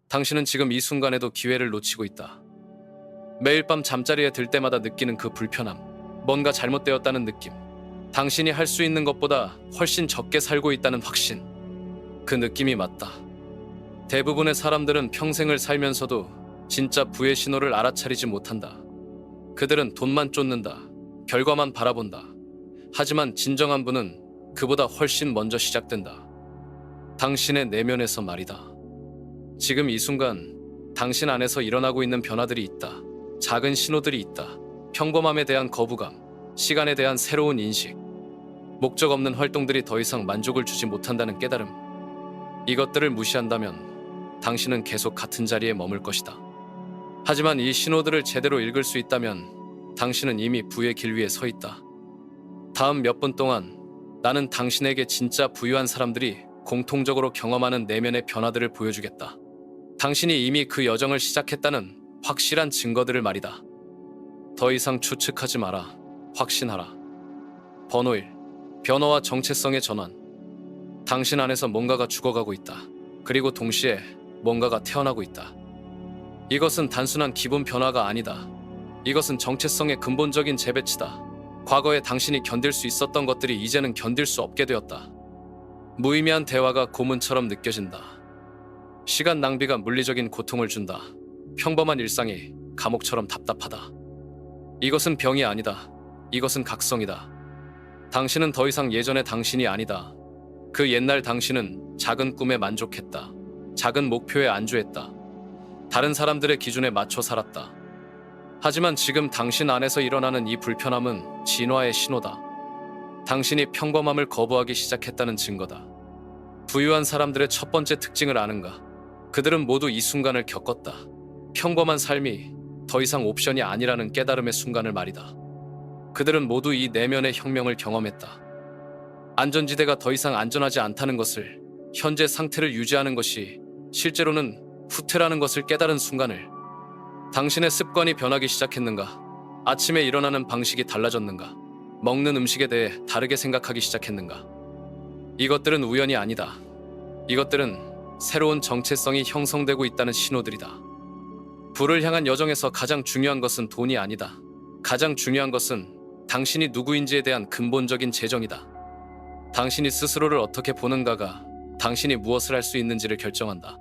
당신은 지금 이 순간에도 기회를 놓치고 있다. 매일 밤 잠자리에 들 때마다 느끼는 그 불편함, 뭔가 잘못되었다는 느낌, 당신이 할 수 있는 것보다 훨씬 적게 살고 있다는 확신, 그 느낌이 맞다. 대부분의 사람들은 평생을 살면서도 진짜 부의 신호를 알아차리지 못한다. 그들은 돈만 쫓는다. 결과만 바라본다. 하지만 진정한 부는 그보다 훨씬 먼저 시작된다. 당신의 내면에서 말이다. 지금 이 순간 당신 안에서 일어나고 있는 변화들이 있다. 작은 신호들이 있다. 평범함에 대한 거부감, 시간에 대한 새로운 인식, 목적 없는 활동들이 더 이상 만족을 주지 못한다는 깨달음. 이것들을 무시한다면 당신은 계속 같은 자리에 머물 것이다. 하지만 이 신호들을 제대로 읽을 수 있다면 당신은 이미 부의 길 위에 서 있다. 다음 몇 분 동안 나는 당신에게 진짜 부유한 사람들이 공통적으로 경험하는 내면의 변화들을 보여주겠다. 당신이 이미 그 여정을 시작했다는 확실한 증거들을 말이다. 더 이상 추측하지 마라. 확신하라. 번호 1. 변화와 정체성의 전환. 당신 안에서 뭔가가 죽어가고 있다. 그리고 동시에 뭔가가 태어나고 있다. 이것은 단순한 기분 변화가 아니다. 이것은 정체성의 근본적인 재배치다. 과거에 당신이 견딜 수 있었던 것들이 이제는 견딜 수 없게 되었다. 무의미한 대화가 고문처럼 느껴진다. 시간 낭비가 물리적인 고통을 준다. 평범한 일상이 감옥처럼 답답하다. 이것은 병이 아니다. 이것은 각성이다. 당신은 더 이상 예전의 당신이 아니다. 그 옛날 당신은 작은 꿈에 만족했다. 작은 목표에 안주했다. 다른 사람들의 기준에 맞춰 살았다. 하지만 지금 당신 안에서 일어나는 이 불편함은 진화의 신호다. 당신이 평범함을 거부하기 시작했다는 증거다. 부유한 사람들의 첫 번째 특징을 아는가? 그들은 모두 이 순간을 겪었다. 평범한 삶이 더 이상 옵션이 아니라는 깨달음의 순간을 말이다. 그들은 모두 이 내면의 혁명을 경험했다. 안전지대가 더 이상 안전하지 않다는 것을, 현재 상태를 유지하는 것이 실제로는 후퇴라는 것을 깨달은 순간을. 당신의 습관이 변하기 시작했는가? 아침에 일어나는 방식이 달라졌는가? 먹는 음식에 대해 다르게 생각하기 시작했는가? 이것들은 우연이 아니다. 이것들은 새로운 정체성이 형성되고 있다는 신호들이다. 부를 향한 여정에서 가장 중요한 것은 돈이 아니다. 가장 중요한 것은 당신이 누구인지에 대한 근본적인 재정이다. 당신이 스스로를 어떻게 보는가가 당신이 무엇을 할 수 있는지를 결정한다.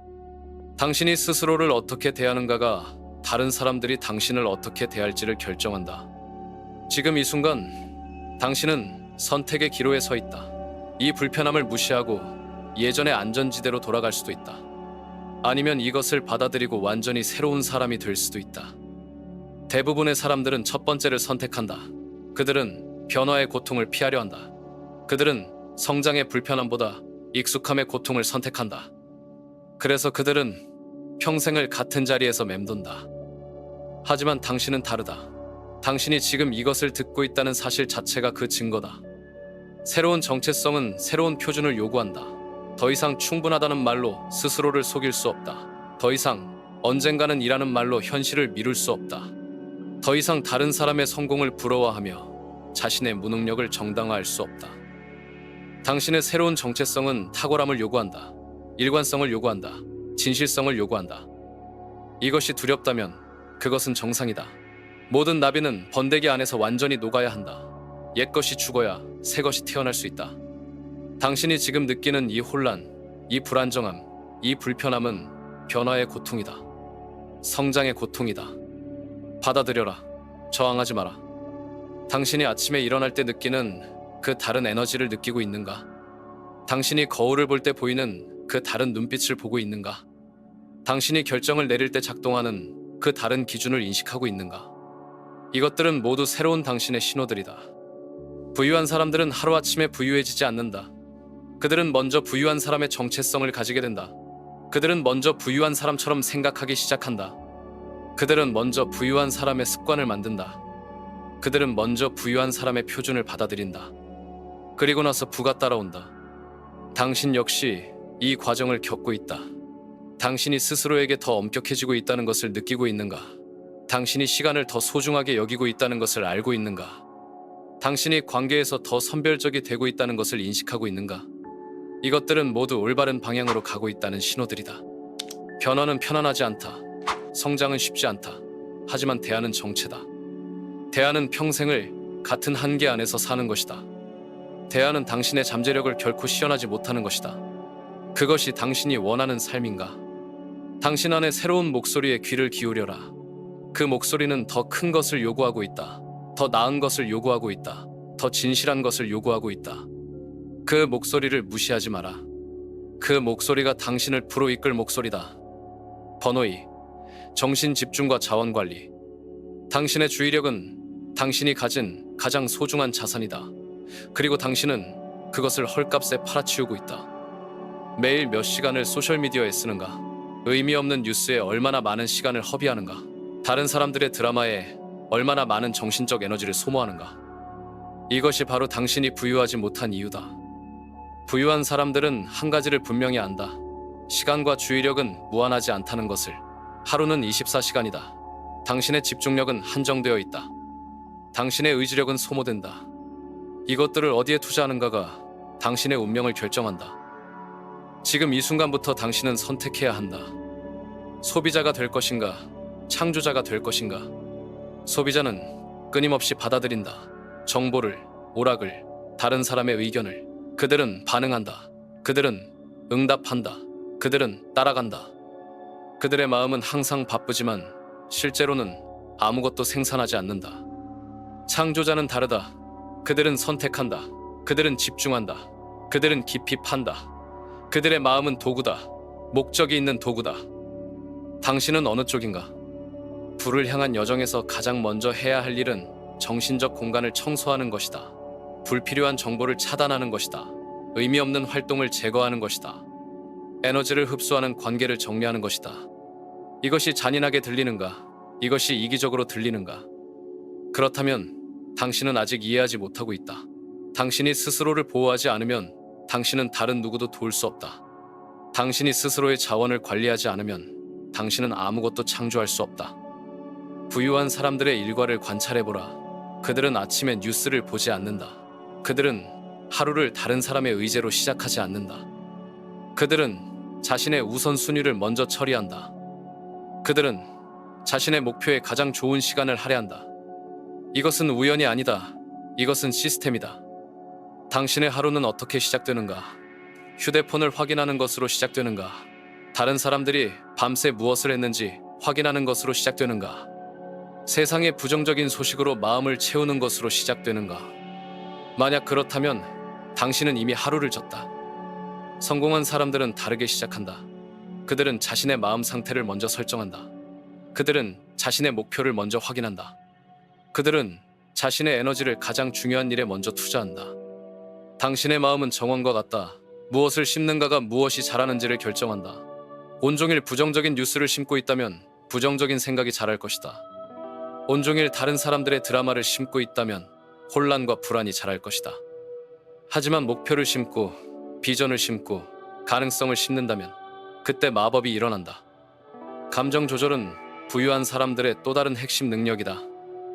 당신이 스스로를 어떻게 대하는가가 다른 사람들이 당신을 어떻게 대할지를 결정한다. 지금 이 순간 당신은 선택의 기로에 서 있다. 이 불편함을 무시하고 예전의 안전지대로 돌아갈 수도 있다. 아니면 이것을 받아들이고 완전히 새로운 사람이 될 수도 있다. 대부분의 사람들은 첫 번째를 선택한다. 그들은 변화의 고통을 피하려 한다. 그들은 성장의 불편함보다 익숙함의 고통을 선택한다. 그래서 그들은 평생을 같은 자리에서 맴돈다. 하지만 당신은 다르다. 당신이 지금 이것을 듣고 있다는 사실 자체가 그 증거다. 새로운 정체성은 새로운 표준을 요구한다. 더 이상 충분하다는 말로 스스로를 속일 수 없다. 더 이상 언젠가는 이라는 말로 현실을 미룰 수 없다. 더 이상 다른 사람의 성공을 부러워하며 자신의 무능력을 정당화할 수 없다. 당신의 새로운 정체성은 탁월함을 요구한다. 일관성을 요구한다. 진실성을 요구한다. 이것이 두렵다면 그것은 정상이다. 모든 나비는 번데기 안에서 완전히 녹아야 한다. 옛것이 죽어야 새것이 태어날 수 있다. 당신이 지금 느끼는 이 혼란, 이 불안정함, 이 불편함은 변화의 고통이다. 성장의 고통이다. 받아들여라. 저항하지 마라. 당신이 아침에 일어날 때 느끼는 그 다른 에너지를 느끼고 있는가? 당신이 거울을 볼 때 보이는 그 다른 눈빛을 보고 있는가? 당신이 결정을 내릴 때 작동하는 그 다른 기준을 인식하고 있는가? 이것들은 모두 새로운 당신의 신호들이다. 부유한 사람들은 하루아침에 부유해지지 않는다. 그들은 먼저 부유한 사람의 정체성을 가지게 된다. 그들은 먼저 부유한 사람처럼 생각하기 시작한다. 그들은 먼저 부유한 사람의 습관을 만든다. 그들은 먼저 부유한 사람의 표준을 받아들인다. 그리고 나서 부가 따라온다. 당신 역시 이 과정을 겪고 있다. 당신이 스스로에게 더 엄격해지고 있다는 것을 느끼고 있는가? 당신이 시간을 더 소중하게 여기고 있다는 것을 알고 있는가? 당신이 관계에서 더 선별적이 되고 있다는 것을 인식하고 있는가? 이것들은 모두 올바른 방향으로 가고 있다는 신호들이다. 변화는 편안하지 않다. 성장은 쉽지 않다. 하지만 대안은 정체다. 대안은 평생을 같은 한계 안에서 사는 것이다. 대안은 당신의 잠재력을 결코 시연하지 못하는 것이다. 그것이 당신이 원하는 삶인가? 당신 안에 새로운 목소리에 귀를 기울여라. 그 목소리는 더 큰 것을 요구하고 있다. 더 나은 것을 요구하고 있다. 더 진실한 것을 요구하고 있다. 그 목소리를 무시하지 마라. 그 목소리가 당신을 프로 이끌 목소리다. 번호 2. 정신 집중과 자원 관리. 당신의 주의력은 당신이 가진 가장 소중한 자산이다. 그리고 당신은 그것을 헐값에 팔아치우고 있다. 매일 몇 시간을 소셜미디어에 쓰는가? 의미 없는 뉴스에 얼마나 많은 시간을 허비하는가? 다른 사람들의 드라마에 얼마나 많은 정신적 에너지를 소모하는가? 이것이 바로 당신이 부유하지 못한 이유다. 부유한 사람들은 한 가지를 분명히 안다. 시간과 주의력은 무한하지 않다는 것을. 하루는 24시간이다. 당신의 집중력은 한정되어 있다. 당신의 의지력은 소모된다. 이것들을 어디에 투자하는가가 당신의 운명을 결정한다. 지금 이 순간부터 당신은 선택해야 한다. 소비자가 될 것인가? 창조자가 될 것인가? 소비자는 끊임없이 받아들인다. 정보를, 오락을, 다른 사람의 의견을. 그들은 반응한다. 그들은 응답한다. 그들은 따라간다. 그들의 마음은 항상 바쁘지만 실제로는 아무것도 생산하지 않는다. 창조자는 다르다. 그들은 선택한다. 그들은 집중한다. 그들은 깊이 판다. 그들의 마음은 도구다. 목적이 있는 도구다. 당신은 어느 쪽인가? 불을 향한 여정에서 가장 먼저 해야 할 일은 정신적 공간을 청소하는 것이다. 불필요한 정보를 차단하는 것이다. 의미 없는 활동을 제거하는 것이다. 에너지를 흡수하는 관계를 정리하는 것이다. 이것이 잔인하게 들리는가? 이것이 이기적으로 들리는가? 그렇다면 당신은 아직 이해하지 못하고 있다. 당신이 스스로를 보호하지 않으면 당신은 다른 누구도 도울 수 없다. 당신이 스스로의 자원을 관리하지 않으면 당신은 아무것도 창조할 수 없다. 부유한 사람들의 일과를 관찰해보라. 그들은 아침에 뉴스를 보지 않는다. 그들은 하루를 다른 사람의 의제로 시작하지 않는다. 그들은 자신의 우선순위를 먼저 처리한다. 그들은 자신의 목표에 가장 좋은 시간을 할애한다. 이것은 우연이 아니다. 이것은 시스템이다. 당신의 하루는 어떻게 시작되는가? 휴대폰을 확인하는 것으로 시작되는가? 다른 사람들이 밤새 무엇을 했는지 확인하는 것으로 시작되는가? 세상의 부정적인 소식으로 마음을 채우는 것으로 시작되는가? 만약 그렇다면 당신은 이미 하루를 졌다. 성공한 사람들은 다르게 시작한다. 그들은 자신의 마음 상태를 먼저 설정한다. 그들은 자신의 목표를 먼저 확인한다. 그들은 자신의 에너지를 가장 중요한 일에 먼저 투자한다. 당신의 마음은 정원과 같다. 무엇을 심는가가 무엇이 자라는지를 결정한다. 온종일 부정적인 뉴스를 심고 있다면 부정적인 생각이 자랄 것이다. 온종일 다른 사람들의 드라마를 심고 있다면 혼란과 불안이 자랄 것이다. 하지만 목표를 심고 비전을 심고 가능성을 심는다면 그때 마법이 일어난다. 감정 조절은 부유한 사람들의 또 다른 핵심 능력이다.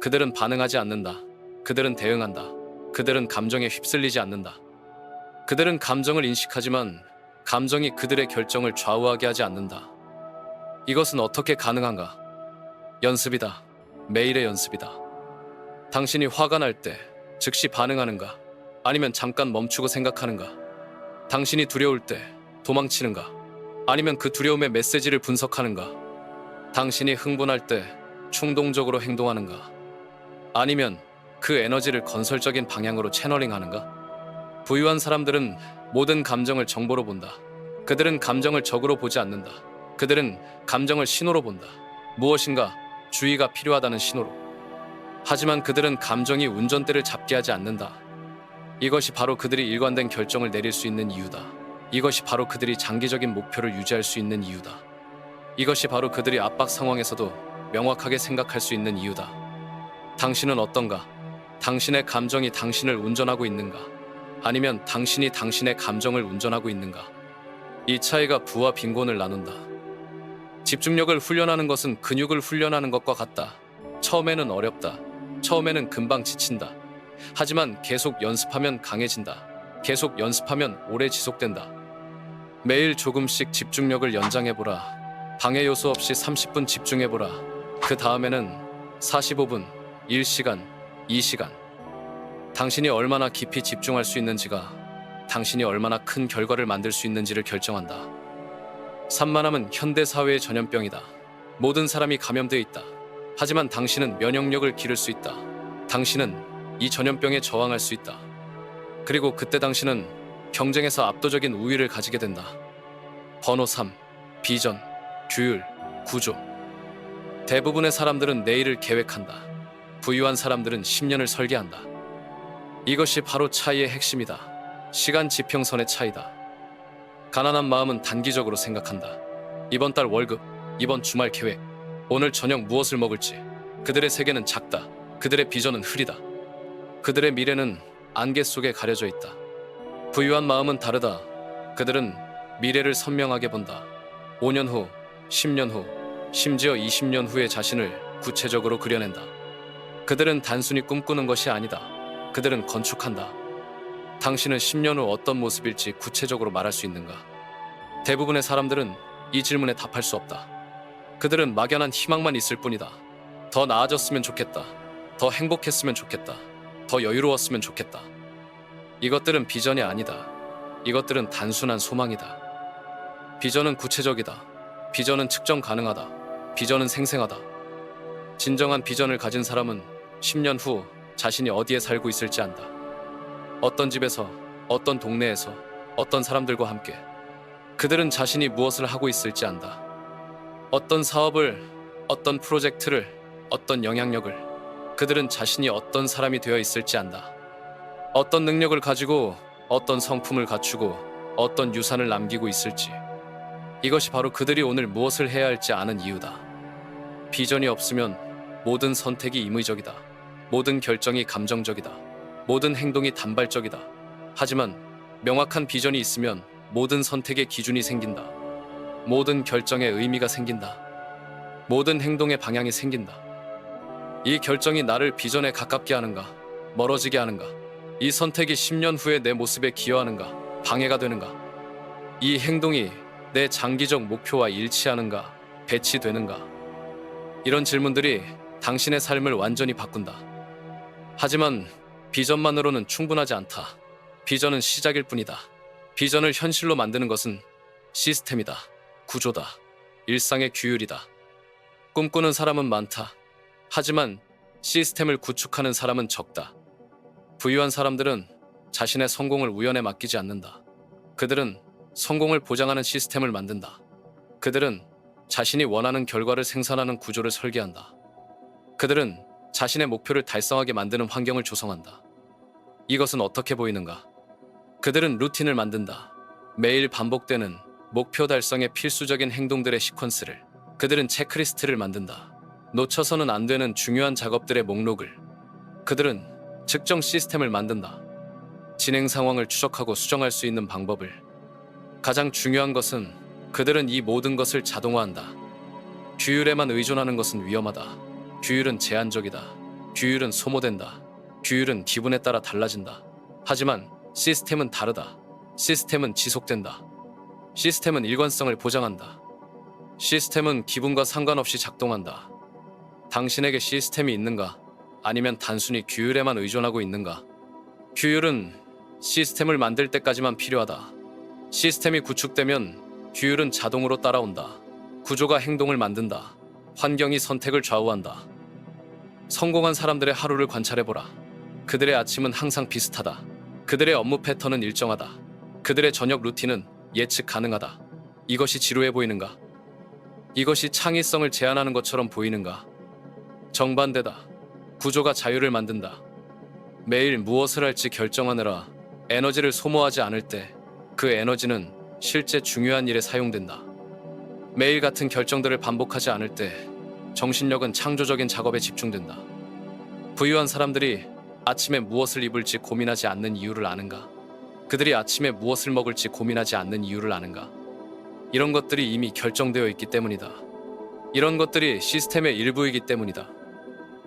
그들은 반응하지 않는다. 그들은 대응한다. 그들은 감정에 휩쓸리지 않는다. 그들은 감정을 인식하지만 감정이 그들의 결정을 좌우하게 하지 않는다. 이것은 어떻게 가능한가? 연습이다. 매일의 연습이다. 당신이 화가 날 때 즉시 반응하는가? 아니면 잠깐 멈추고 생각하는가? 당신이 두려울 때 도망치는가? 아니면 그 두려움의 메시지를 분석하는가? 당신이 흥분할 때 충동적으로 행동하는가? 아니면 그 에너지를 건설적인 방향으로 채널링하는가? 부유한 사람들은 모든 감정을 정보로 본다. 그들은 감정을 적으로 보지 않는다. 그들은 감정을 신호로 본다. 무엇인가 주의가 필요하다는 신호로. 하지만 그들은 감정이 운전대를 잡게 하지 않는다. 이것이 바로 그들이 일관된 결정을 내릴 수 있는 이유다. 이것이 바로 그들이 장기적인 목표를 유지할 수 있는 이유다. 이것이 바로 그들이 압박 상황에서도 명확하게 생각할 수 있는 이유다. 당신은 어떤가? 당신의 감정이 당신을 운전하고 있는가? 아니면 당신이 당신의 감정을 운전하고 있는가? 이 차이가 부와 빈곤을 나눈다. 집중력을 훈련하는 것은 근육을 훈련하는 것과 같다. 처음에는 어렵다. 처음에는 금방 지친다. 하지만 계속 연습하면 강해진다. 계속 연습하면 오래 지속된다. 매일 조금씩 집중력을 연장해보라. 방해 요소 없이 30분 집중해보라. 그 다음에는 45분, 1시간, 2시간. 당신이 얼마나 깊이 집중할 수 있는지가 당신이 얼마나 큰 결과를 만들 수 있는지를 결정한다. 산만함은 현대 사회의 전염병이다. 모든 사람이 감염되어 있다. 하지만 당신은 면역력을 기를 수 있다. 당신은 이 전염병에 저항할 수 있다. 그리고 그때 당신은 경쟁에서 압도적인 우위를 가지게 된다. 번호 3. 비전, 규율, 구조. 대부분의 사람들은 내일을 계획한다. 부유한 사람들은 10년을 설계한다. 이것이 바로 차이의 핵심이다. 시간 지평선의 차이다. 가난한 마음은 단기적으로 생각한다. 이번 달 월급, 이번 주말 계획, 오늘 저녁 무엇을 먹을지. 그들의 세계는 작다. 그들의 비전은 흐리다. 그들의 미래는 안개 속에 가려져 있다. 부유한 마음은 다르다. 그들은 미래를 선명하게 본다. 5년 후, 10년 후, 심지어 20년 후의 자신을 구체적으로 그려낸다. 그들은 단순히 꿈꾸는 것이 아니다. 그들은 건축한다. 당신은 10년 후 어떤 모습일지 구체적으로 말할 수 있는가? 대부분의 사람들은 이 질문에 답할 수 없다. 그들은 막연한 희망만 있을 뿐이다. 더 나아졌으면 좋겠다. 더 행복했으면 좋겠다. 더 여유로웠으면 좋겠다. 이것들은 비전이 아니다. 이것들은 단순한 소망이다. 비전은 구체적이다. 비전은 측정 가능하다. 비전은 생생하다. 진정한 비전을 가진 사람은 10년 후 자신이 어디에 살고 있을지 안다. 어떤 집에서, 어떤 동네에서, 어떤 사람들과 함께. 그들은 자신이 무엇을 하고 있을지 안다. 어떤 사업을, 어떤 프로젝트를, 어떤 영향력을. 그들은 자신이 어떤 사람이 되어 있을지 안다. 어떤 능력을 가지고, 어떤 성품을 갖추고, 어떤 유산을 남기고 있을지. 이것이 바로 그들이 오늘 무엇을 해야 할지 아는 이유다. 비전이 없으면 모든 선택이 임의적이다. 모든 결정이 감정적이다. 모든 행동이 단발적이다. 하지만 명확한 비전이 있으면 모든 선택의 기준이 생긴다. 모든 결정에 의미가 생긴다. 모든 행동의 방향이 생긴다. 이 결정이 나를 비전에 가깝게 하는가, 멀어지게 하는가? 이 선택이 10년 후에 내 모습에 기여하는가, 방해가 되는가? 이 행동이 내 장기적 목표와 일치하는가, 배치되는가? 이런 질문들이 당신의 삶을 완전히 바꾼다. 하지만 비전만으로는 충분하지 않다. 비전은 시작일 뿐이다. 비전을 현실로 만드는 것은 시스템이다. 구조다. 일상의 규율이다. 꿈꾸는 사람은 많다. 하지만 시스템을 구축하는 사람은 적다. 부유한 사람들은 자신의 성공을 우연에 맡기지 않는다. 그들은 성공을 보장하는 시스템을 만든다. 그들은 자신이 원하는 결과를 생산하는 구조를 설계한다. 그들은 자신의 목표를 달성하게 만드는 환경을 조성한다. 이것은 어떻게 보이는가? 그들은 루틴을 만든다. 매일 반복되는 목표 달성의 필수적인 행동들의 시퀀스를. 그들은 체크리스트를 만든다. 놓쳐서는 안 되는 중요한 작업들의 목록을. 그들은 측정 시스템을 만든다. 진행 상황을 추적하고 수정할 수 있는 방법을. 가장 중요한 것은 그들은 이 모든 것을 자동화한다. 규율에만 의존하는 것은 위험하다. 규율은 제한적이다. 규율은 소모된다. 규율은 기분에 따라 달라진다. 하지만 시스템은 다르다. 시스템은 지속된다. 시스템은 일관성을 보장한다. 시스템은 기분과 상관없이 작동한다. 당신에게 시스템이 있는가? 아니면 단순히 규율에만 의존하고 있는가? 규율은 시스템을 만들 때까지만 필요하다. 시스템이 구축되면 규율은 자동으로 따라온다. 구조가 행동을 만든다. 환경이 선택을 좌우한다. 성공한 사람들의 하루를 관찰해보라. 그들의 아침은 항상 비슷하다. 그들의 업무 패턴은 일정하다. 그들의 저녁 루틴은 예측 가능하다. 이것이 지루해 보이는가? 이것이 창의성을 제한하는 것처럼 보이는가? 정반대다. 구조가 자유를 만든다. 매일 무엇을 할지 결정하느라 에너지를 소모하지 않을 때 그 에너지는 실제 중요한 일에 사용된다. 매일 같은 결정들을 반복하지 않을 때 정신력은 창조적인 작업에 집중된다. 부유한 사람들이 아침에 무엇을 입을지 고민하지 않는 이유를 아는가? 그들이 아침에 무엇을 먹을지 고민하지 않는 이유를 아는가? 이런 것들이 이미 결정되어 있기 때문이다. 이런 것들이 시스템의 일부이기 때문이다.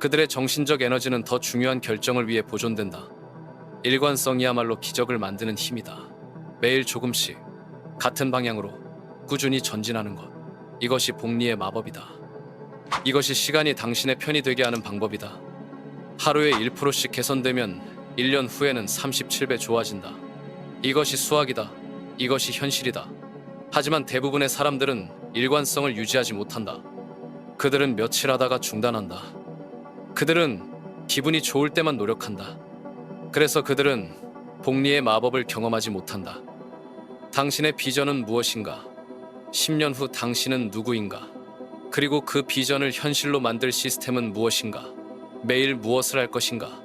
그들의 정신적 에너지는 더 중요한 결정을 위해 보존된다. 일관성이야말로 기적을 만드는 힘이다. 매일 조금씩 같은 방향으로 꾸준히 전진하는 것. 이것이 복리의 마법이다. 이것이 시간이 당신의 편이 되게 하는 방법이다. 하루에 1%씩 개선되면 1년 후에는 37배 좋아진다. 이것이 수학이다. 이것이 현실이다. 하지만 대부분의 사람들은 일관성을 유지하지 못한다. 그들은 며칠 하다가 중단한다. 그들은 기분이 좋을 때만 노력한다. 그래서 그들은 복리의 마법을 경험하지 못한다. 당신의 비전은 무엇인가? 10년 후 당신은 누구인가? 그리고 그 비전을 현실로 만들 시스템은 무엇인가? 매일 무엇을 할 것인가?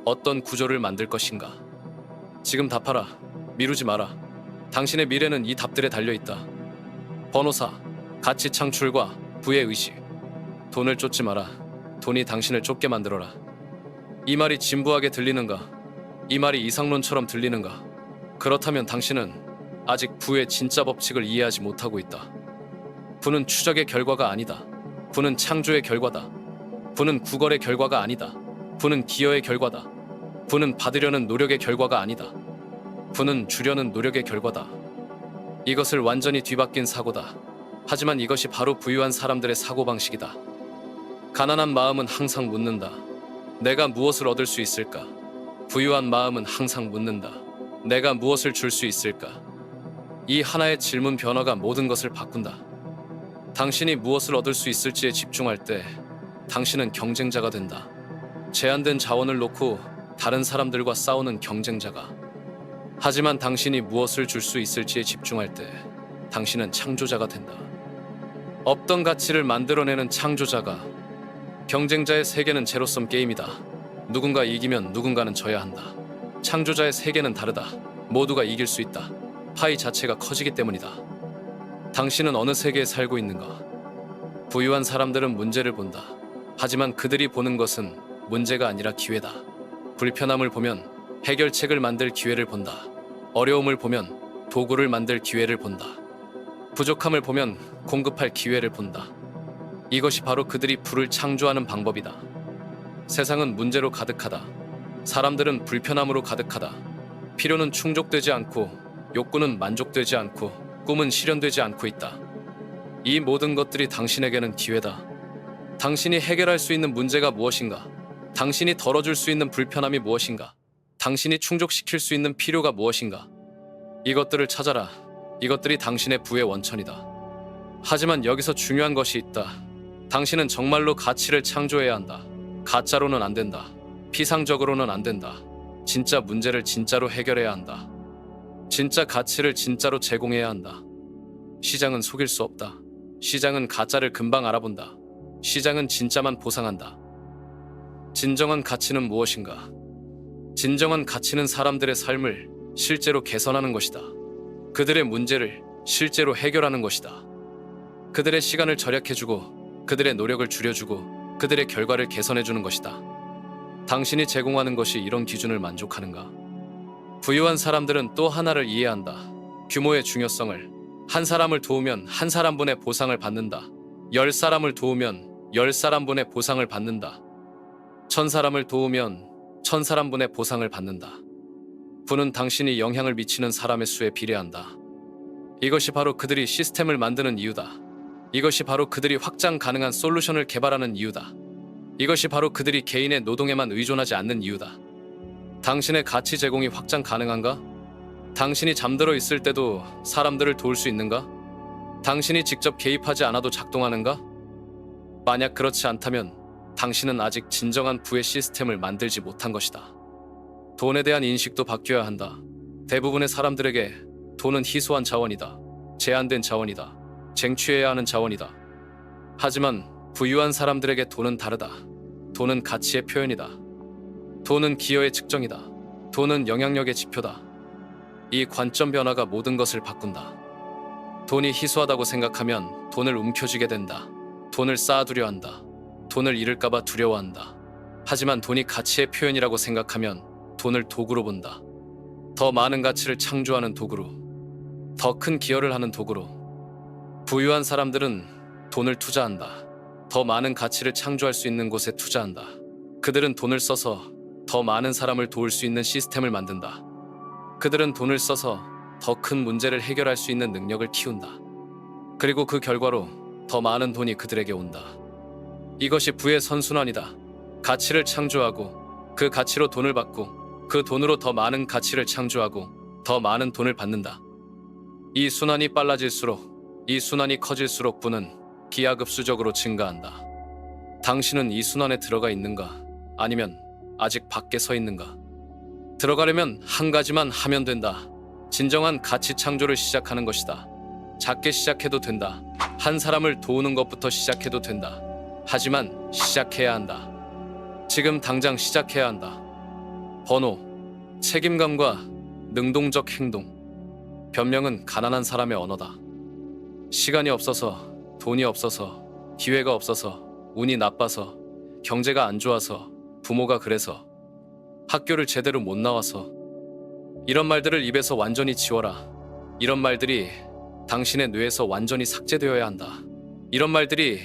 어떤 구조를 만들 것인가? 지금 답하라. 미루지 마라. 당신의 미래는 이 답들에 달려있다. 번호사, 가치 창출과 부의 의식. 돈을 쫓지 마라. 돈이 당신을 쫓게 만들어라. 이 말이 진부하게 들리는가? 이 말이 이상론처럼 들리는가? 그렇다면 당신은 아직 부의 진짜 법칙을 이해하지 못하고 있다. 부는 추적의 결과가 아니다. 부는 창조의 결과다. 부는 구걸의 결과가 아니다. 부는 기여의 결과다. 부는 받으려는 노력의 결과가 아니다. 부는 주려는 노력의 결과다. 이것을 완전히 뒤바뀐 사고다. 하지만 이것이 바로 부유한 사람들의 사고방식이다. 가난한 마음은 항상 묻는다. 내가 무엇을 얻을 수 있을까? 부유한 마음은 항상 묻는다. 내가 무엇을 줄 수 있을까? 이 하나의 질문 변화가 모든 것을 바꾼다. 당신이 무엇을 얻을 수 있을지에 집중할 때 당신은 경쟁자가 된다. 제한된 자원을 놓고 다른 사람들과 싸우는 경쟁자가. 하지만 당신이 무엇을 줄 수 있을지에 집중할 때 당신은 창조자가 된다. 없던 가치를 만들어내는 창조자가. 경쟁자의 세계는 제로섬 게임이다. 누군가 이기면 누군가는 져야 한다. 창조자의 세계는 다르다. 모두가 이길 수 있다. 파이 자체가 커지기 때문이다. 당신은 어느 세계에 살고 있는가? 부유한 사람들은 문제를 본다. 하지만 그들이 보는 것은 문제가 아니라 기회다. 불편함을 보면 해결책을 만들 기회를 본다. 어려움을 보면 도구를 만들 기회를 본다. 부족함을 보면 공급할 기회를 본다. 이것이 바로 그들이 부를 창조하는 방법이다. 세상은 문제로 가득하다. 사람들은 불편함으로 가득하다. 필요는 충족되지 않고 욕구는 만족되지 않고 꿈은 실현되지 않고 있다. 이 모든 것들이 당신에게는 기회다. 당신이 해결할 수 있는 문제가 무엇인가? 당신이 덜어줄 수 있는 불편함이 무엇인가? 당신이 충족시킬 수 있는 필요가 무엇인가? 이것들을 찾아라. 이것들이 당신의 부의 원천이다. 하지만 여기서 중요한 것이 있다. 당신은 정말로 가치를 창조해야 한다. 가짜로는 안 된다. 피상적으로는 안 된다. 진짜 문제를 진짜로 해결해야 한다. 진짜 가치를 진짜로 제공해야 한다. 시장은 속일 수 없다. 시장은 가짜를 금방 알아본다. 시장은 진짜만 보상한다. 진정한 가치는 무엇인가? 진정한 가치는 사람들의 삶을 실제로 개선하는 것이다. 그들의 문제를 실제로 해결하는 것이다. 그들의 시간을 절약해주고 그들의 노력을 줄여주고 그들의 결과를 개선해주는 것이다. 당신이 제공하는 것이 이런 기준을 만족하는가? 부유한 사람들은 또 하나를 이해한다. 규모의 중요성을. 한 사람을 도우면 한 사람분의 보상을 받는다. 10사람을 도우면 10사람분의 보상을 받는다. 1000사람을 도우면 1000사람분의 보상을 받는다. 부는 당신이 영향을 미치는 사람의 수에 비례한다. 이것이 바로 그들이 시스템을 만드는 이유다. 이것이 바로 그들이 확장 가능한 솔루션을 개발하는 이유다. 이것이 바로 그들이 개인의 노동에만 의존하지 않는 이유다. 당신의 가치 제공이 확장 가능한가? 당신이 잠들어 있을 때도 사람들을 도울 수 있는가? 당신이 직접 개입하지 않아도 작동하는가? 만약 그렇지 않다면 당신은 아직 진정한 부의 시스템을 만들지 못한 것이다. 돈에 대한 인식도 바뀌어야 한다. 대부분의 사람들에게 돈은 희소한 자원이다. 제한된 자원이다. 쟁취해야 하는 자원이다. 하지만 부유한 사람들에게 돈은 다르다. 돈은 가치의 표현이다. 돈은 기여의 측정이다. 돈은 영향력의 지표다. 이 관점 변화가 모든 것을 바꾼다. 돈이 희소하다고 생각하면 돈을 움켜쥐게 된다. 돈을 쌓아두려 한다. 돈을 잃을까봐 두려워한다. 하지만 돈이 가치의 표현이라고 생각하면 돈을 도구로 본다. 더 많은 가치를 창조하는 도구로, 더 큰 기여를 하는 도구로. 부유한 사람들은 돈을 투자한다. 더 많은 가치를 창조할 수 있는 곳에 투자한다. 그들은 돈을 써서 더 많은 사람을 도울 수 있는 시스템을 만든다. 그들은 돈을 써서 더 큰 문제를 해결할 수 있는 능력을 키운다. 그리고 그 결과로 더 많은 돈이 그들에게 온다. 이것이 부의 선순환이다. 가치를 창조하고 그 가치로 돈을 받고 그 돈으로 더 많은 가치를 창조하고 더 많은 돈을 받는다. 이 순환이 빨라질수록, 이 순환이 커질수록 부는 기하급수적으로 증가한다. 당신은 이 순환에 들어가 있는가? 아니면 아직 밖에 서 있는가? 들어가려면 한 가지만 하면 된다. 진정한 가치 창조를 시작하는 것이다. 작게 시작해도 된다. 한 사람을 도우는 것부터 시작해도 된다. 하지만 시작해야 한다. 지금 당장 시작해야 한다. 번호, 책임감과 능동적 행동. 변명은 가난한 사람의 언어다. 시간이 없어서, 돈이 없어서, 기회가 없어서, 운이 나빠서, 경제가 안 좋아서, 부모가 그래서, 학교를 제대로 못 나와서. 이런 말들을 입에서 완전히 지워라. 이런 말들이 당신의 뇌에서 완전히 삭제되어야 한다. 이런 말들이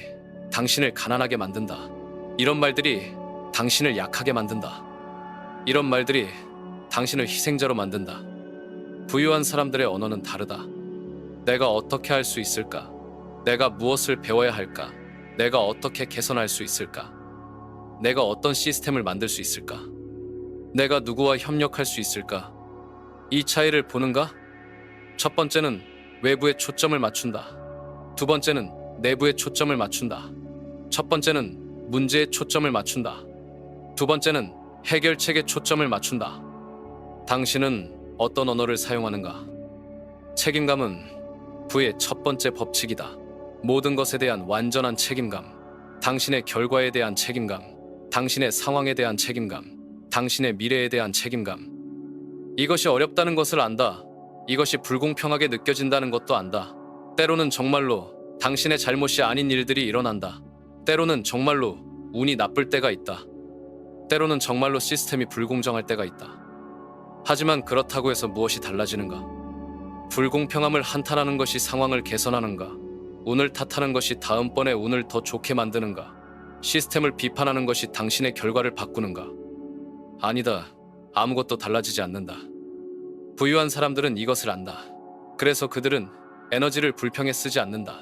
당신을 가난하게 만든다. 이런 말들이 당신을 약하게 만든다. 이런 말들이 당신을 희생자로 만든다. 부유한 사람들의 언어는 다르다. 내가 어떻게 할 수 있을까? 내가 무엇을 배워야 할까? 내가 어떻게 개선할 수 있을까? 내가 어떤 시스템을 만들 수 있을까? 내가 누구와 협력할 수 있을까? 이 차이를 보는가? 첫 번째는 외부에 초점을 맞춘다. 두 번째는 내부에 초점을 맞춘다. 첫 번째는 문제에 초점을 맞춘다. 두 번째는 해결책에 초점을 맞춘다. 당신은 어떤 언어를 사용하는가? 책임감은 부의 첫 번째 법칙이다. 모든 것에 대한 완전한 책임감, 당신의 결과에 대한 책임감, 당신의 상황에 대한 책임감, 당신의 미래에 대한 책임감. 이것이 어렵다는 것을 안다. 이것이 불공평하게 느껴진다는 것도 안다. 때로는 정말로 당신의 잘못이 아닌 일들이 일어난다. 때로는 정말로 운이 나쁠 때가 있다. 때로는 정말로 시스템이 불공정할 때가 있다. 하지만 그렇다고 해서 무엇이 달라지는가? 불공평함을 한탄하는 것이 상황을 개선하는가? 운을 탓하는 것이 다음번에 운을 더 좋게 만드는가? 시스템을 비판하는 것이 당신의 결과를 바꾸는가? 아니다. 아무것도 달라지지 않는다. 부유한 사람들은 이것을 안다. 그래서 그들은 에너지를 불평에 쓰지 않는다.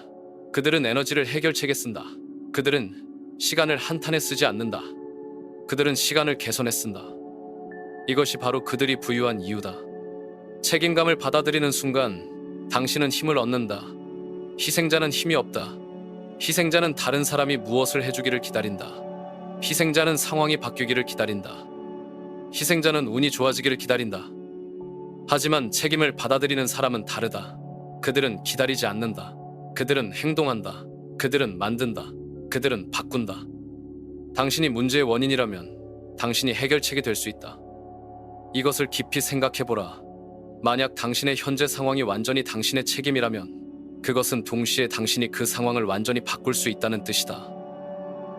그들은 에너지를 해결책에 쓴다. 그들은 시간을 한탄에 쓰지 않는다. 그들은 시간을 개선에 쓴다. 이것이 바로 그들이 부유한 이유다. 책임감을 받아들이는 순간 당신은 힘을 얻는다. 희생자는 힘이 없다. 희생자는 다른 사람이 무엇을 해주기를 기다린다. 희생자는 상황이 바뀌기를 기다린다. 희생자는 운이 좋아지기를 기다린다. 하지만 책임을 받아들이는 사람은 다르다. 그들은 기다리지 않는다. 그들은 행동한다. 그들은 만든다. 그들은 바꾼다. 당신이 문제의 원인이라면 당신이 해결책이 될 수 있다. 이것을 깊이 생각해보라. 만약 당신의 현재 상황이 완전히 당신의 책임이라면 그것은 동시에 당신이 그 상황을 완전히 바꿀 수 있다는 뜻이다.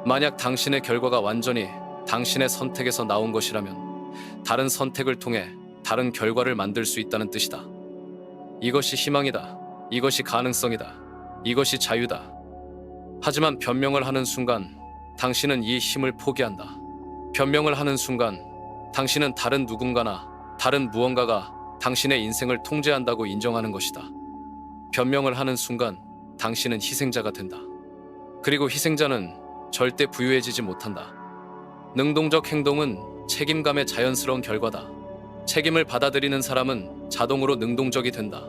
만약 당신의 결과가 완전히 당신의 선택에서 나온 것이라면 다른 선택을 통해 다른 결과를 만들 수 있다는 뜻이다. 이것이 희망이다. 이것이 가능성이다. 이것이 자유다. 하지만 변명을 하는 순간 당신은 이 힘을 포기한다. 변명을 하는 순간 당신은 다른 누군가나 다른 무언가가 당신의 인생을 통제한다고 인정하는 것이다. 변명을 하는 순간 당신은 희생자가 된다. 그리고 희생자는 절대 부유해지지 못한다. 능동적 행동은 책임감의 자연스러운 결과다. 책임을 받아들이는 사람은 자동으로 능동적이 된다.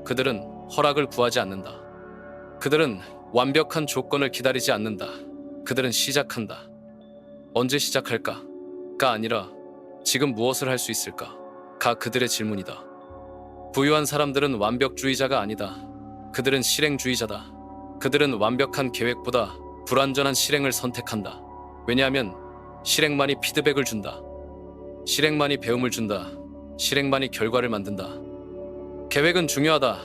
그들은 허락을 구하지 않는다. 그들은 완벽한 조건을 기다리지 않는다. 그들은 시작한다. 언제 시작할까?가 아니라 지금 무엇을 할 수 있을까?가 그들의 질문이다. 부유한 사람들은 완벽주의자가 아니다. 그들은 실행주의자다. 그들은 완벽한 계획보다 불완전한 실행을 선택한다. 왜냐하면 실행만이 피드백을 준다. 실행만이 배움을 준다. 실행만이 결과를 만든다. 계획은 중요하다.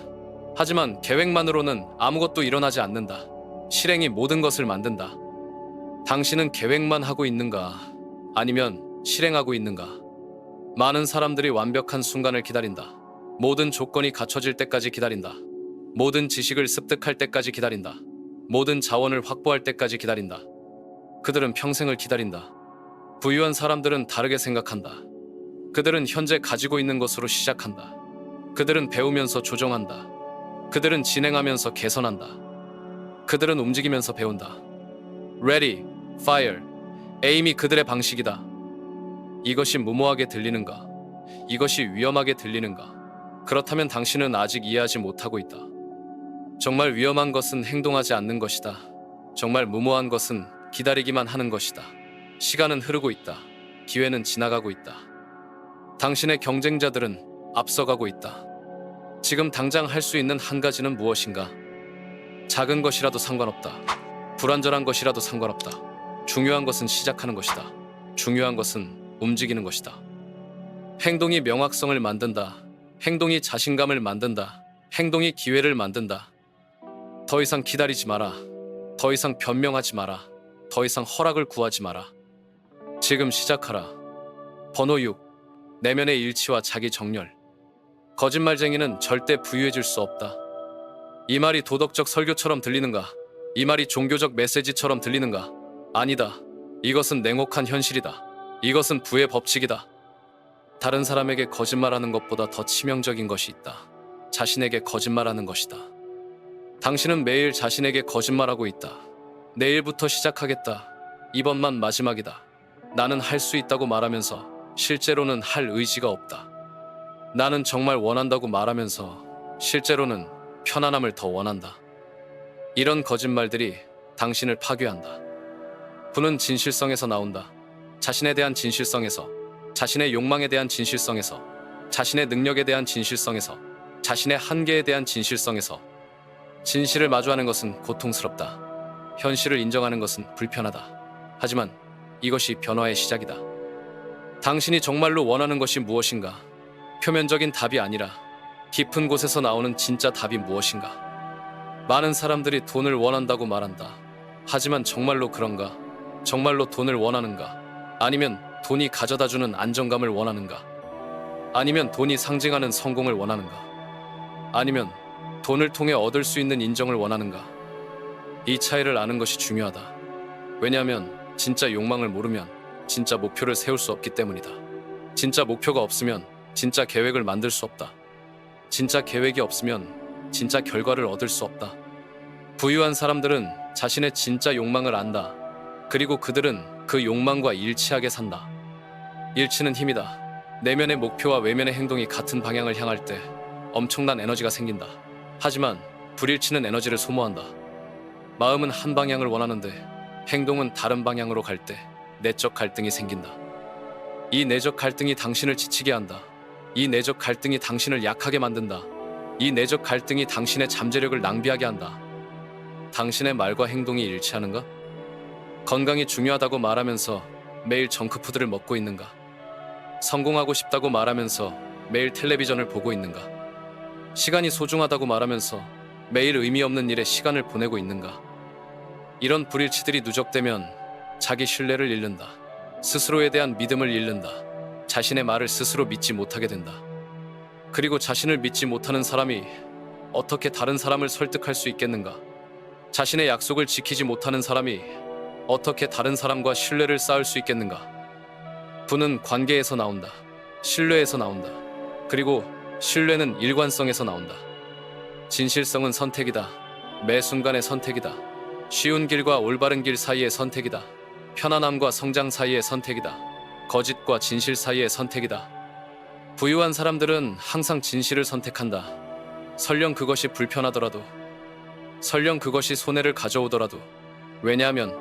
하지만 계획만으로는 아무것도 일어나지 않는다. 실행이 모든 것을 만든다. 당신은 계획만 하고 있는가? 아니면 실행하고 있는가? 많은 사람들이 완벽한 순간을 기다린다. 모든 조건이 갖춰질 때까지 기다린다. 모든 지식을 습득할 때까지 기다린다. 모든 자원을 확보할 때까지 기다린다. 그들은 평생을 기다린다. 부유한 사람들은 다르게 생각한다. 그들은 현재 가지고 있는 것으로 시작한다. 그들은 배우면서 조정한다. 그들은 진행하면서 개선한다. 그들은 움직이면서 배운다. Ready, fire, aim이 그들의 방식이다. 이것이 무모하게 들리는가? 이것이 위험하게 들리는가? 그렇다면 당신은 아직 이해하지 못하고 있다. 정말 위험한 것은 행동하지 않는 것이다. 정말 무모한 것은 기다리기만 하는 것이다. 시간은 흐르고 있다. 기회는 지나가고 있다. 당신의 경쟁자들은 앞서가고 있다. 지금 당장 할 수 있는 한 가지는 무엇인가? 작은 것이라도 상관없다. 불완전한 것이라도 상관없다. 중요한 것은 시작하는 것이다. 중요한 것은 움직이는 것이다. 행동이 명확성을 만든다. 행동이 자신감을 만든다. 행동이 기회를 만든다. 더 이상 기다리지 마라. 더 이상 변명하지 마라. 더 이상 허락을 구하지 마라. 지금 시작하라. 번호 6. 내면의 일치와 자기 정렬. 거짓말쟁이는 절대 부유해질 수 없다. 이 말이 도덕적 설교처럼 들리는가? 이 말이 종교적 메시지처럼 들리는가? 아니다. 이것은 냉혹한 현실이다. 이것은 부의 법칙이다. 다른 사람에게 거짓말하는 것보다 더 치명적인 것이 있다. 자신에게 거짓말하는 것이다. 당신은 매일 자신에게 거짓말하고 있다. 내일부터 시작하겠다. 이번만 마지막이다. 나는 할 수 있다고 말하면서 실제로는 할 의지가 없다. 나는 정말 원한다고 말하면서 실제로는 편안함을 더 원한다. 이런 거짓말들이 당신을 파괴한다. 부는 진실성에서 나온다. 자신에 대한 진실성에서, 자신의 욕망에 대한 진실성에서, 자신의 능력에 대한 진실성에서, 자신의 한계에 대한 진실성에서. 진실을 마주하는 것은 고통스럽다. 현실을 인정하는 것은 불편하다. 하지만 이것이 변화의 시작이다. 당신이 정말로 원하는 것이 무엇인가? 표면적인 답이 아니라 깊은 곳에서 나오는 진짜 답이 무엇인가? 많은 사람들이 돈을 원한다고 말한다. 하지만 정말로 그런가? 정말로 돈을 원하는가? 아니면 돈이 가져다주는 안정감을 원하는가? 아니면 돈이 상징하는 성공을 원하는가? 아니면 돈을 통해 얻을 수 있는 인정을 원하는가? 이 차이를 아는 것이 중요하다. 왜냐하면 진짜 욕망을 모르면 진짜 목표를 세울 수 없기 때문이다. 진짜 목표가 없으면 진짜 계획을 만들 수 없다. 진짜 계획이 없으면 진짜 결과를 얻을 수 없다. 부유한 사람들은 자신의 진짜 욕망을 안다. 그리고 그들은 그 욕망과 일치하게 산다. 일치는 힘이다. 내면의 목표와 외면의 행동이 같은 방향을 향할 때 엄청난 에너지가 생긴다. 하지만 불일치는 에너지를 소모한다. 마음은 한 방향을 원하는데 행동은 다른 방향으로 갈 때 내적 갈등이 생긴다. 이 내적 갈등이 당신을 지치게 한다. 이 내적 갈등이 당신을 약하게 만든다. 이 내적 갈등이 당신의 잠재력을 낭비하게 한다. 당신의 말과 행동이 일치하는가? 건강이 중요하다고 말하면서 매일 정크푸드를 먹고 있는가? 성공하고 싶다고 말하면서 매일 텔레비전을 보고 있는가? 시간이 소중하다고 말하면서 매일 의미 없는 일에 시간을 보내고 있는가? 이런 불일치들이 누적되면 자기 신뢰를 잃는다. 스스로에 대한 믿음을 잃는다. 자신의 말을 스스로 믿지 못하게 된다. 그리고 자신을 믿지 못하는 사람이 어떻게 다른 사람을 설득할 수 있겠는가? 자신의 약속을 지키지 못하는 사람이 어떻게 다른 사람과 신뢰를 쌓을 수 있겠는가? 부는 관계에서 나온다. 신뢰에서 나온다. 그리고 신뢰는 일관성에서 나온다. 진실성은 선택이다. 매 순간의 선택이다. 쉬운 길과 올바른 길 사이의 선택이다. 편안함과 성장 사이의 선택이다. 거짓과 진실 사이의 선택이다. 부유한 사람들은 항상 진실을 선택한다. 설령 그것이 불편하더라도, 설령 그것이 손해를 가져오더라도. 왜냐하면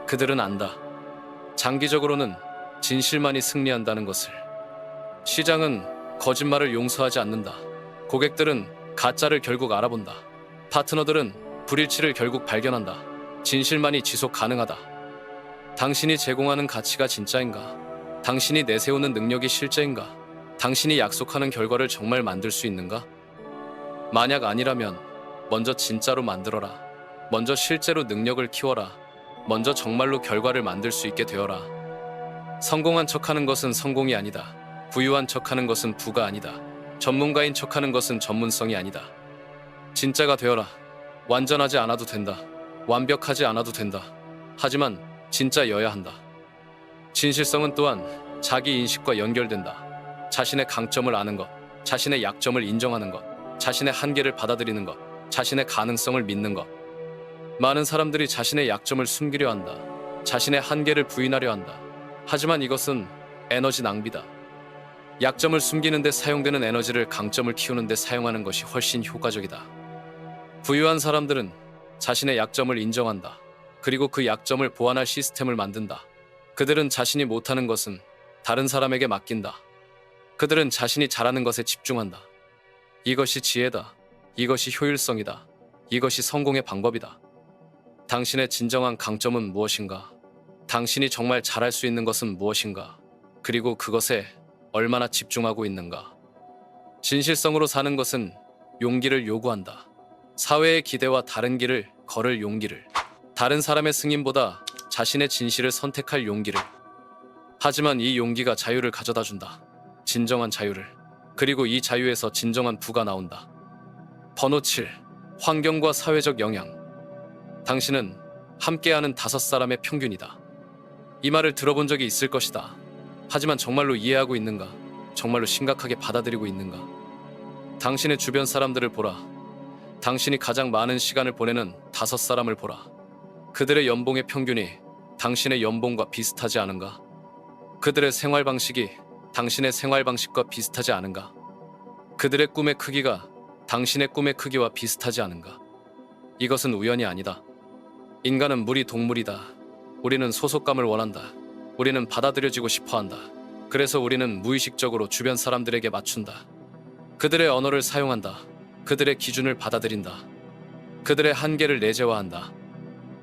그들은 안다. 장기적으로는 진실만이 승리한다는 것을. 시장은 거짓말을 용서하지 않는다. 고객들은 가짜를 결국 알아본다. 파트너들은 불일치를 결국 발견한다. 진실만이 지속 가능하다. 당신이 제공하는 가치가 진짜인가? 당신이 내세우는 능력이 실제인가? 당신이 약속하는 결과를 정말 만들 수 있는가? 만약 아니라면 먼저 진짜로 만들어라. 먼저 실제로 능력을 키워라. 먼저 정말로 결과를 만들 수 있게 되어라. 성공한 척하는 것은 성공이 아니다. 부유한 척하는 것은 부가 아니다. 전문가인 척하는 것은 전문성이 아니다. 진짜가 되어라. 완전하지 않아도 된다. 완벽하지 않아도 된다. 하지만 진짜여야 한다. 진실성은 또한 자기 인식과 연결된다. 자신의 강점을 아는 것, 자신의 약점을 인정하는 것, 자신의 한계를 받아들이는 것, 자신의 가능성을 믿는 것. 많은 사람들이 자신의 약점을 숨기려 한다. 자신의 한계를 부인하려 한다. 하지만 이것은 에너지 낭비다. 약점을 숨기는 데 사용되는 에너지를 강점을 키우는 데 사용하는 것이 훨씬 효과적이다. 부유한 사람들은 자신의 약점을 인정한다. 그리고 그 약점을 보완할 시스템을 만든다. 그들은 자신이 못하는 것은 다른 사람에게 맡긴다. 그들은 자신이 잘하는 것에 집중한다. 이것이 지혜다. 이것이 효율성이다. 이것이 성공의 방법이다. 당신의 진정한 강점은 무엇인가? 당신이 정말 잘할 수 있는 것은 무엇인가? 그리고 그것에 얼마나 집중하고 있는가? 진실성으로 사는 것은 용기를 요구한다. 사회의 기대와 다른 길을 걸을 용기를. 다른 사람의 승인보다 자신의 진실을 선택할 용기를. 하지만 이 용기가 자유를 가져다 준다. 진정한 자유를. 그리고 이 자유에서 진정한 부가 나온다. 번호 7. 환경과 사회적 영향. 당신은 함께하는 5사람의 평균이다. 이 말을 들어본 적이 있을 것이다. 하지만 정말로 이해하고 있는가? 정말로 심각하게 받아들이고 있는가? 당신의 주변 사람들을 보라. 당신이 가장 많은 시간을 보내는 5사람을 보라. 그들의 연봉의 평균이 당신의 연봉과 비슷하지 않은가? 그들의 생활 방식이 당신의 생활 방식과 비슷하지 않은가? 그들의 꿈의 크기가 당신의 꿈의 크기와 비슷하지 않은가? 이것은 우연이 아니다. 인간은 무리 동물이다. 우리는 소속감을 원한다. 우리는 받아들여지고 싶어한다. 그래서 우리는 무의식적으로 주변 사람들에게 맞춘다. 그들의 언어를 사용한다. 그들의 기준을 받아들인다. 그들의 한계를 내재화한다.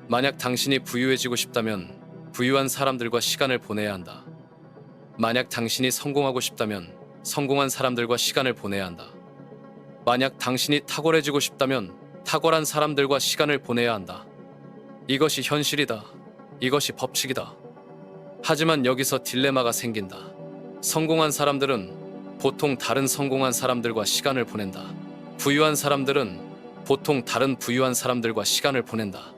만약 당신이 부유해지고 싶다면 부유한 사람들과 시간을 보내야 한다. 만약 당신이 성공하고 싶다면 성공한 사람들과 시간을 보내야 한다. 만약 당신이 탁월해지고 싶다면 탁월한 사람들과 시간을 보내야 한다. 이것이 현실이다. 이것이 법칙이다. 하지만 여기서 딜레마가 생긴다. 성공한 사람들은 보통 다른 성공한 사람들과 시간을 보낸다. 부유한 사람들은 보통 다른 부유한 사람들과 시간을 보낸다.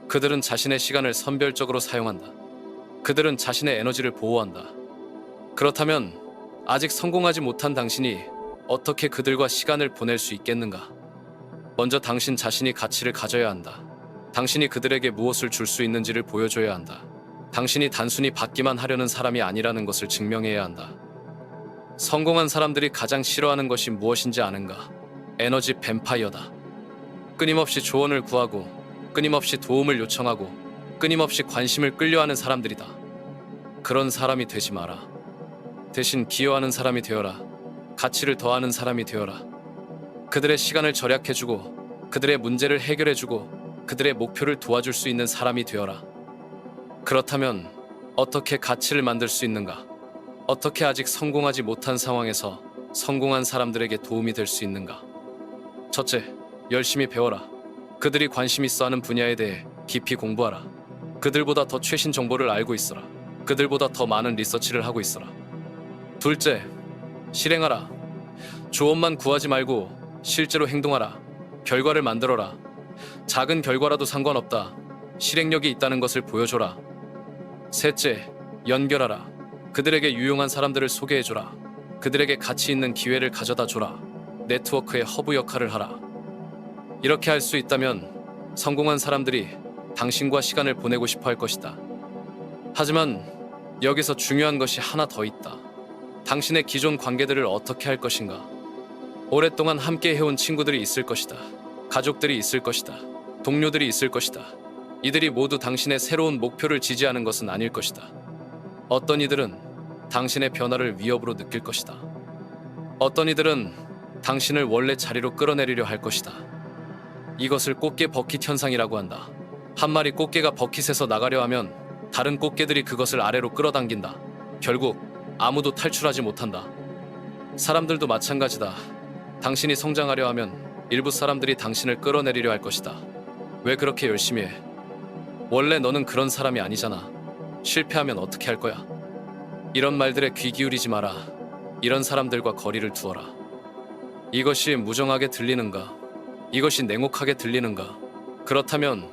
그들은 자신의 시간을 선별적으로 사용한다. 그들은 자신의 에너지를 보호한다. 그렇다면 아직 성공하지 못한 당신이 어떻게 그들과 시간을 보낼 수 있겠는가? 먼저 당신 자신이 가치를 가져야 한다. 당신이 그들에게 무엇을 줄 수 있는지를 보여줘야 한다. 당신이 단순히 받기만 하려는 사람이 아니라는 것을 증명해야 한다. 성공한 사람들이 가장 싫어하는 것이 무엇인지 아는가? 에너지 뱀파이어다. 끊임없이 조언을 구하고, 끊임없이 도움을 요청하고, 끊임없이 관심을 끌려하는 사람들이다. 그런 사람이 되지 마라. 대신 기여하는 사람이 되어라. 가치를 더하는 사람이 되어라. 그들의 시간을 절약해주고, 그들의 문제를 해결해주고, 그들의 목표를 도와줄 수 있는 사람이 되어라. 그렇다면 어떻게 가치를 만들 수 있는가? 어떻게 아직 성공하지 못한 상황에서 성공한 사람들에게 도움이 될 수 있는가? 첫째, 열심히 배워라. 그들이 관심 있어 하는 분야에 대해 깊이 공부하라. 그들보다 더 최신 정보를 알고 있어라. 그들보다 더 많은 리서치를 하고 있어라. 둘째, 실행하라. 조언만 구하지 말고 실제로 행동하라. 결과를 만들어라. 작은 결과라도 상관없다. 실행력이 있다는 것을 보여줘라. 셋째, 연결하라. 그들에게 유용한 사람들을 소개해줘라. 그들에게 가치 있는 기회를 가져다 줘라. 네트워크의 허브 역할을 하라. 이렇게 할 수 있다면 성공한 사람들이 당신과 시간을 보내고 싶어 할 것이다. 하지만 여기서 중요한 것이 하나 더 있다. 당신의 기존 관계들을 어떻게 할 것인가? 오랫동안 함께 해온 친구들이 있을 것이다. 가족들이 있을 것이다. 동료들이 있을 것이다. 이들이 모두 당신의 새로운 목표를 지지하는 것은 아닐 것이다. 어떤 이들은 당신의 변화를 위협으로 느낄 것이다. 어떤 이들은 당신을 원래 자리로 끌어내리려 할 것이다. 이것을 꽃게 버킷 현상이라고 한다. 한 마리 꽃게가 버킷에서 나가려 하면 다른 꽃게들이 그것을 아래로 끌어당긴다. 결국 아무도 탈출하지 못한다. 사람들도 마찬가지다. 당신이 성장하려 하면 일부 사람들이 당신을 끌어내리려 할 것이다. 왜 그렇게 열심히 해? 원래 너는 그런 사람이 아니잖아. 실패하면 어떻게 할 거야? 이런 말들에 귀 기울이지 마라. 이런 사람들과 거리를 두어라. 이것이 무정하게 들리는가? 이것이 냉혹하게 들리는가? 그렇다면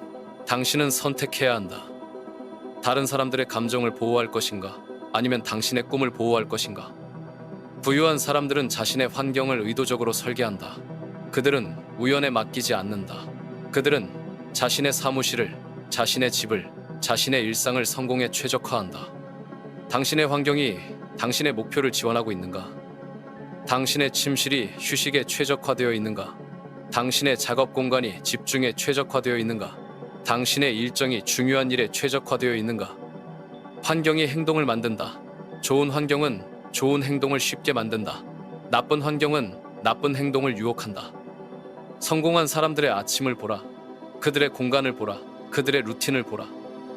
당신은 선택해야 한다. 다른 사람들의 감정을 보호할 것인가? 아니면 당신의 꿈을 보호할 것인가? 부유한 사람들은 자신의 환경을 의도적으로 설계한다. 그들은 우연에 맡기지 않는다. 그들은 자신의 사무실을, 자신의 집을, 자신의 일상을 성공에 최적화한다. 당신의 환경이 당신의 목표를 지원하고 있는가? 당신의 침실이 휴식에 최적화되어 있는가? 당신의 작업 공간이 집중에 최적화되어 있는가? 당신의 일정이 중요한 일에 최적화되어 있는가? 환경이 행동을 만든다. 좋은 환경은 좋은 행동을 쉽게 만든다. 나쁜 환경은 나쁜 행동을 유혹한다. 성공한 사람들의 아침을 보라. 그들의 공간을 보라. 그들의 루틴을 보라.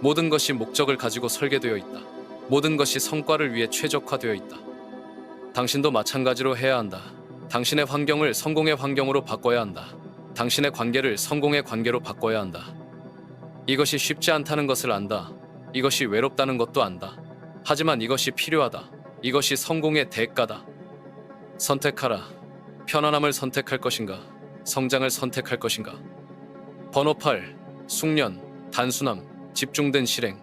모든 것이 목적을 가지고 설계되어 있다. 모든 것이 성과를 위해 최적화되어 있다. 당신도 마찬가지로 해야 한다. 당신의 환경을 성공의 환경으로 바꿔야 한다. 당신의 관계를 성공의 관계로 바꿔야 한다. 이것이 쉽지 않다는 것을 안다. 이것이 외롭다는 것도 안다. 하지만 이것이 필요하다. 이것이 성공의 대가다. 선택하라. 편안함을 선택할 것인가? 성장을 선택할 것인가? 번호 8. 숙련, 단순함, 집중된 실행.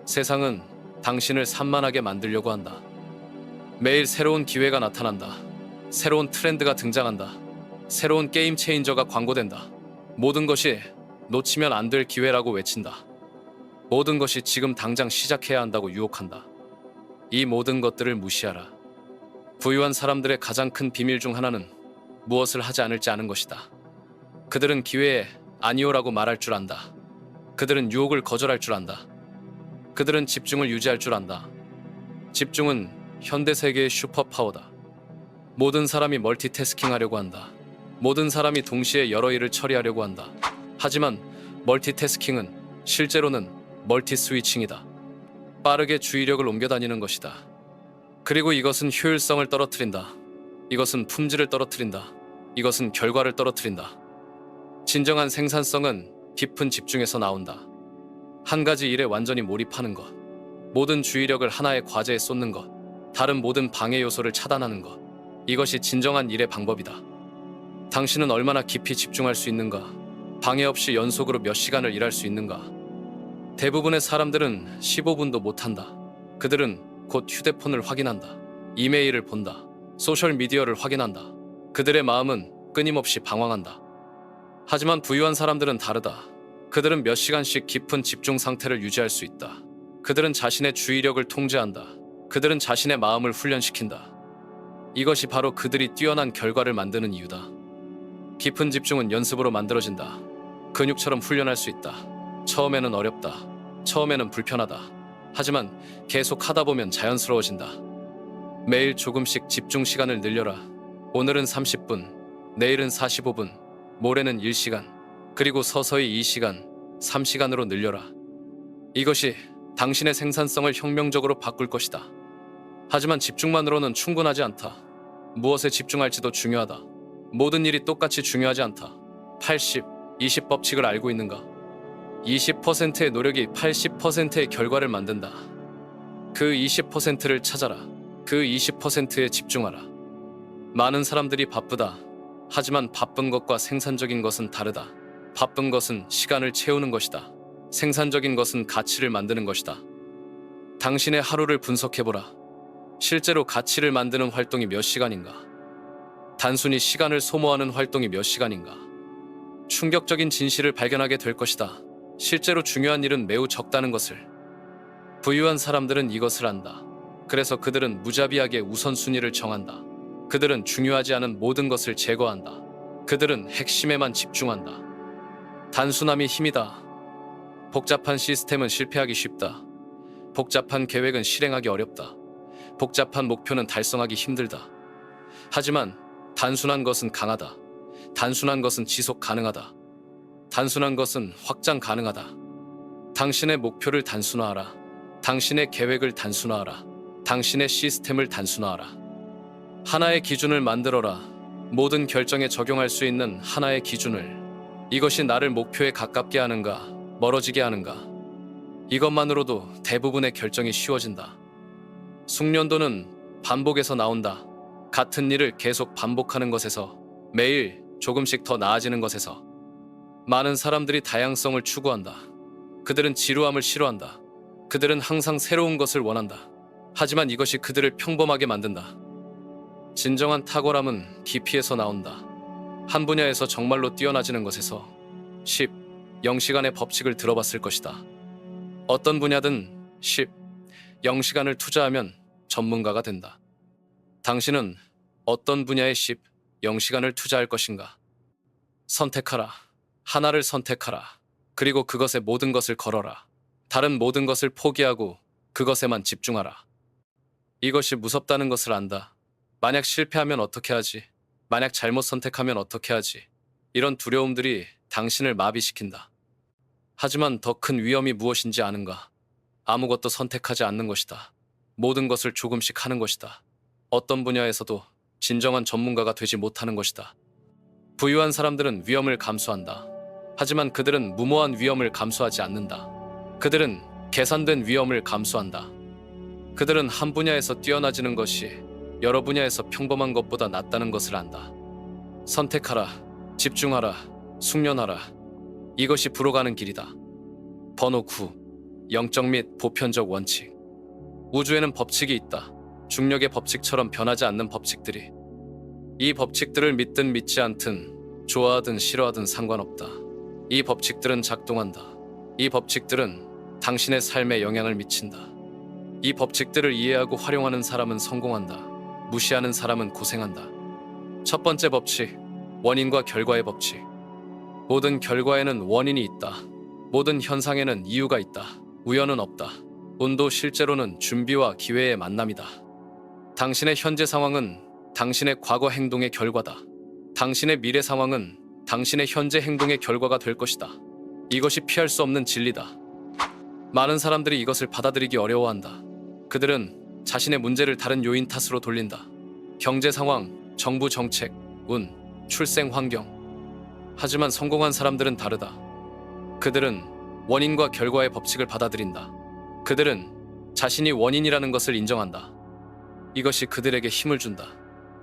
세상은 당신을 산만하게 만들려고 한다. 매일 새로운 기회가 나타난다. 새로운 트렌드가 등장한다. 새로운 게임 체인저가 광고된다. 모든 것이 놓치면 안 될 기회라고 외친다. 모든 것이 지금 당장 시작해야 한다고 유혹한다. 이 모든 것들을 무시하라. 부유한 사람들의 가장 큰 비밀 중 하나는 무엇을 하지 않을지 아는 것이다. 그들은 기회에 아니오라고 말할 줄 안다. 그들은 유혹을 거절할 줄 안다. 그들은 집중을 유지할 줄 안다. 집중은 현대 세계의 슈퍼파워다. 모든 사람이 멀티태스킹 하려고 한다. 모든 사람이 동시에 여러 일을 처리하려고 한다. 하지만 멀티태스킹은 실제로는 멀티스위칭이다. 빠르게 주의력을 옮겨 다니는 것이다. 그리고 이것은 효율성을 떨어뜨린다. 이것은 품질을 떨어뜨린다. 이것은 결과를 떨어뜨린다. 진정한 생산성은 깊은 집중에서 나온다. 한 가지 일에 완전히 몰입하는 것. 모든 주의력을 하나의 과제에 쏟는 것. 다른 모든 방해 요소를 차단하는 것. 이것이 진정한 일의 방법이다. 당신은 얼마나 깊이 집중할 수 있는가? 방해 없이 연속으로 몇 시간을 일할 수 있는가? 대부분의 사람들은 15분도 못한다. 그들은 곧 휴대폰을 확인한다. 이메일을 본다. 소셜미디어를 확인한다. 그들의 마음은 끊임없이 방황한다. 하지만 부유한 사람들은 다르다. 그들은 몇 시간씩 깊은 집중 상태를 유지할 수 있다. 그들은 자신의 주의력을 통제한다. 그들은 자신의 마음을 훈련시킨다. 이것이 바로 그들이 뛰어난 결과를 만드는 이유다. 깊은 집중은 연습으로 만들어진다. 근육처럼 훈련할 수 있다. 처음에는 어렵다. 처음에는 불편하다. 하지만 계속 하다 보면 자연스러워진다. 매일 조금씩 집중 시간을 늘려라. 오늘은 30분, 내일은 45분, 모레는 1시간, 그리고 서서히 2시간, 3시간으로 늘려라. 이것이 당신의 생산성을 혁명적으로 바꿀 것이다. 하지만 집중만으로는 충분하지 않다. 무엇에 집중할지도 중요하다. 모든 일이 똑같이 중요하지 않다. 80, 20 법칙을 알고 있는가? 20%의 노력이 80%의 결과를 만든다. 그 20%를 찾아라. 그 20%에 집중하라. 많은 사람들이 바쁘다. 하지만 바쁜 것과 생산적인 것은 다르다. 바쁜 것은 시간을 채우는 것이다. 생산적인 것은 가치를 만드는 것이다. 당신의 하루를 분석해보라. 실제로 가치를 만드는 활동이 몇 시간인가? 단순히 시간을 소모하는 활동이 몇 시간인가? 충격적인 진실을 발견하게 될 것이다. 실제로 중요한 일은 매우 적다는 것을. 부유한 사람들은 이것을 안다. 그래서 그들은 무자비하게 우선순위를 정한다. 그들은 중요하지 않은 모든 것을 제거한다. 그들은 핵심에만 집중한다. 단순함이 힘이다. 복잡한 시스템은 실패하기 쉽다. 복잡한 계획은 실행하기 어렵다. 복잡한 목표는 달성하기 힘들다. 하지만 단순한 것은 강하다. 단순한 것은 지속 가능하다. 단순한 것은 확장 가능하다. 당신의 목표를 단순화하라. 당신의 계획을 단순화하라. 당신의 시스템을 단순화하라. 하나의 기준을 만들어라. 모든 결정에 적용할 수 있는 하나의 기준을. 이것이 나를 목표에 가깝게 하는가, 멀어지게 하는가. 이것만으로도 대부분의 결정이 쉬워진다. 숙련도는 반복에서 나온다. 같은 일을 계속 반복하는 것에서, 매일 조금씩 더 나아지는 것에서. 많은 사람들이 다양성을 추구한다. 그들은 지루함을 싫어한다. 그들은 항상 새로운 것을 원한다. 하지만 이것이 그들을 평범하게 만든다. 진정한 탁월함은 깊이에서 나온다. 한 분야에서 정말로 뛰어나지는 것에서. 10. 0시간의 법칙을 들어봤을 것이다. 어떤 분야든 10, 0시간을 투자하면 전문가가 된다. 당신은 어떤 분야에 10, 0시간을 투자할 것인가? 선택하라. 하나를 선택하라. 그리고 그것에 모든 것을 걸어라. 다른 모든 것을 포기하고 그것에만 집중하라. 이것이 무섭다는 것을 안다. 만약 실패하면 어떻게 하지? 만약 잘못 선택하면 어떻게 하지? 이런 두려움들이 당신을 마비시킨다. 하지만 더 큰 위험이 무엇인지 아는가? 아무것도 선택하지 않는 것이다. 모든 것을 조금씩 하는 것이다. 어떤 분야에서도 진정한 전문가가 되지 못하는 것이다. 부유한 사람들은 위험을 감수한다. 하지만 그들은 무모한 위험을 감수하지 않는다. 그들은 계산된 위험을 감수한다. 그들은 한 분야에서 뛰어나지는 것이 여러 분야에서 평범한 것보다 낫다는 것을 안다. 선택하라, 집중하라, 숙련하라. 이것이 불어가는 길이다. 번호 9. 영적 및 보편적 원칙. 우주에는 법칙이 있다. 중력의 법칙처럼 변하지 않는 법칙들이. 이 법칙들을 믿든 믿지 않든, 좋아하든 싫어하든 상관없다. 이 법칙들은 작동한다. 이 법칙들은 당신의 삶에 영향을 미친다. 이 법칙들을 이해하고 활용하는 사람은 성공한다. 무시하는 사람은 고생한다. 첫 번째 법칙, 원인과 결과의 법칙. 모든 결과에는 원인이 있다. 모든 현상에는 이유가 있다. 우연은 없다. 운도 실제로는 준비와 기회의 만남이다. 당신의 현재 상황은 당신의 과거 행동의 결과다. 당신의 미래 상황은 당신의 현재 행동의 결과가 될 것이다. 이것이 피할 수 없는 진리다. 많은 사람들이 이것을 받아들이기 어려워한다. 그들은 자신의 문제를 다른 요인 탓으로 돌린다. 경제 상황, 정부 정책, 운, 출생 환경. 하지만 성공한 사람들은 다르다. 그들은 원인과 결과의 법칙을 받아들인다. 그들은 자신이 원인이라는 것을 인정한다. 이것이 그들에게 힘을 준다.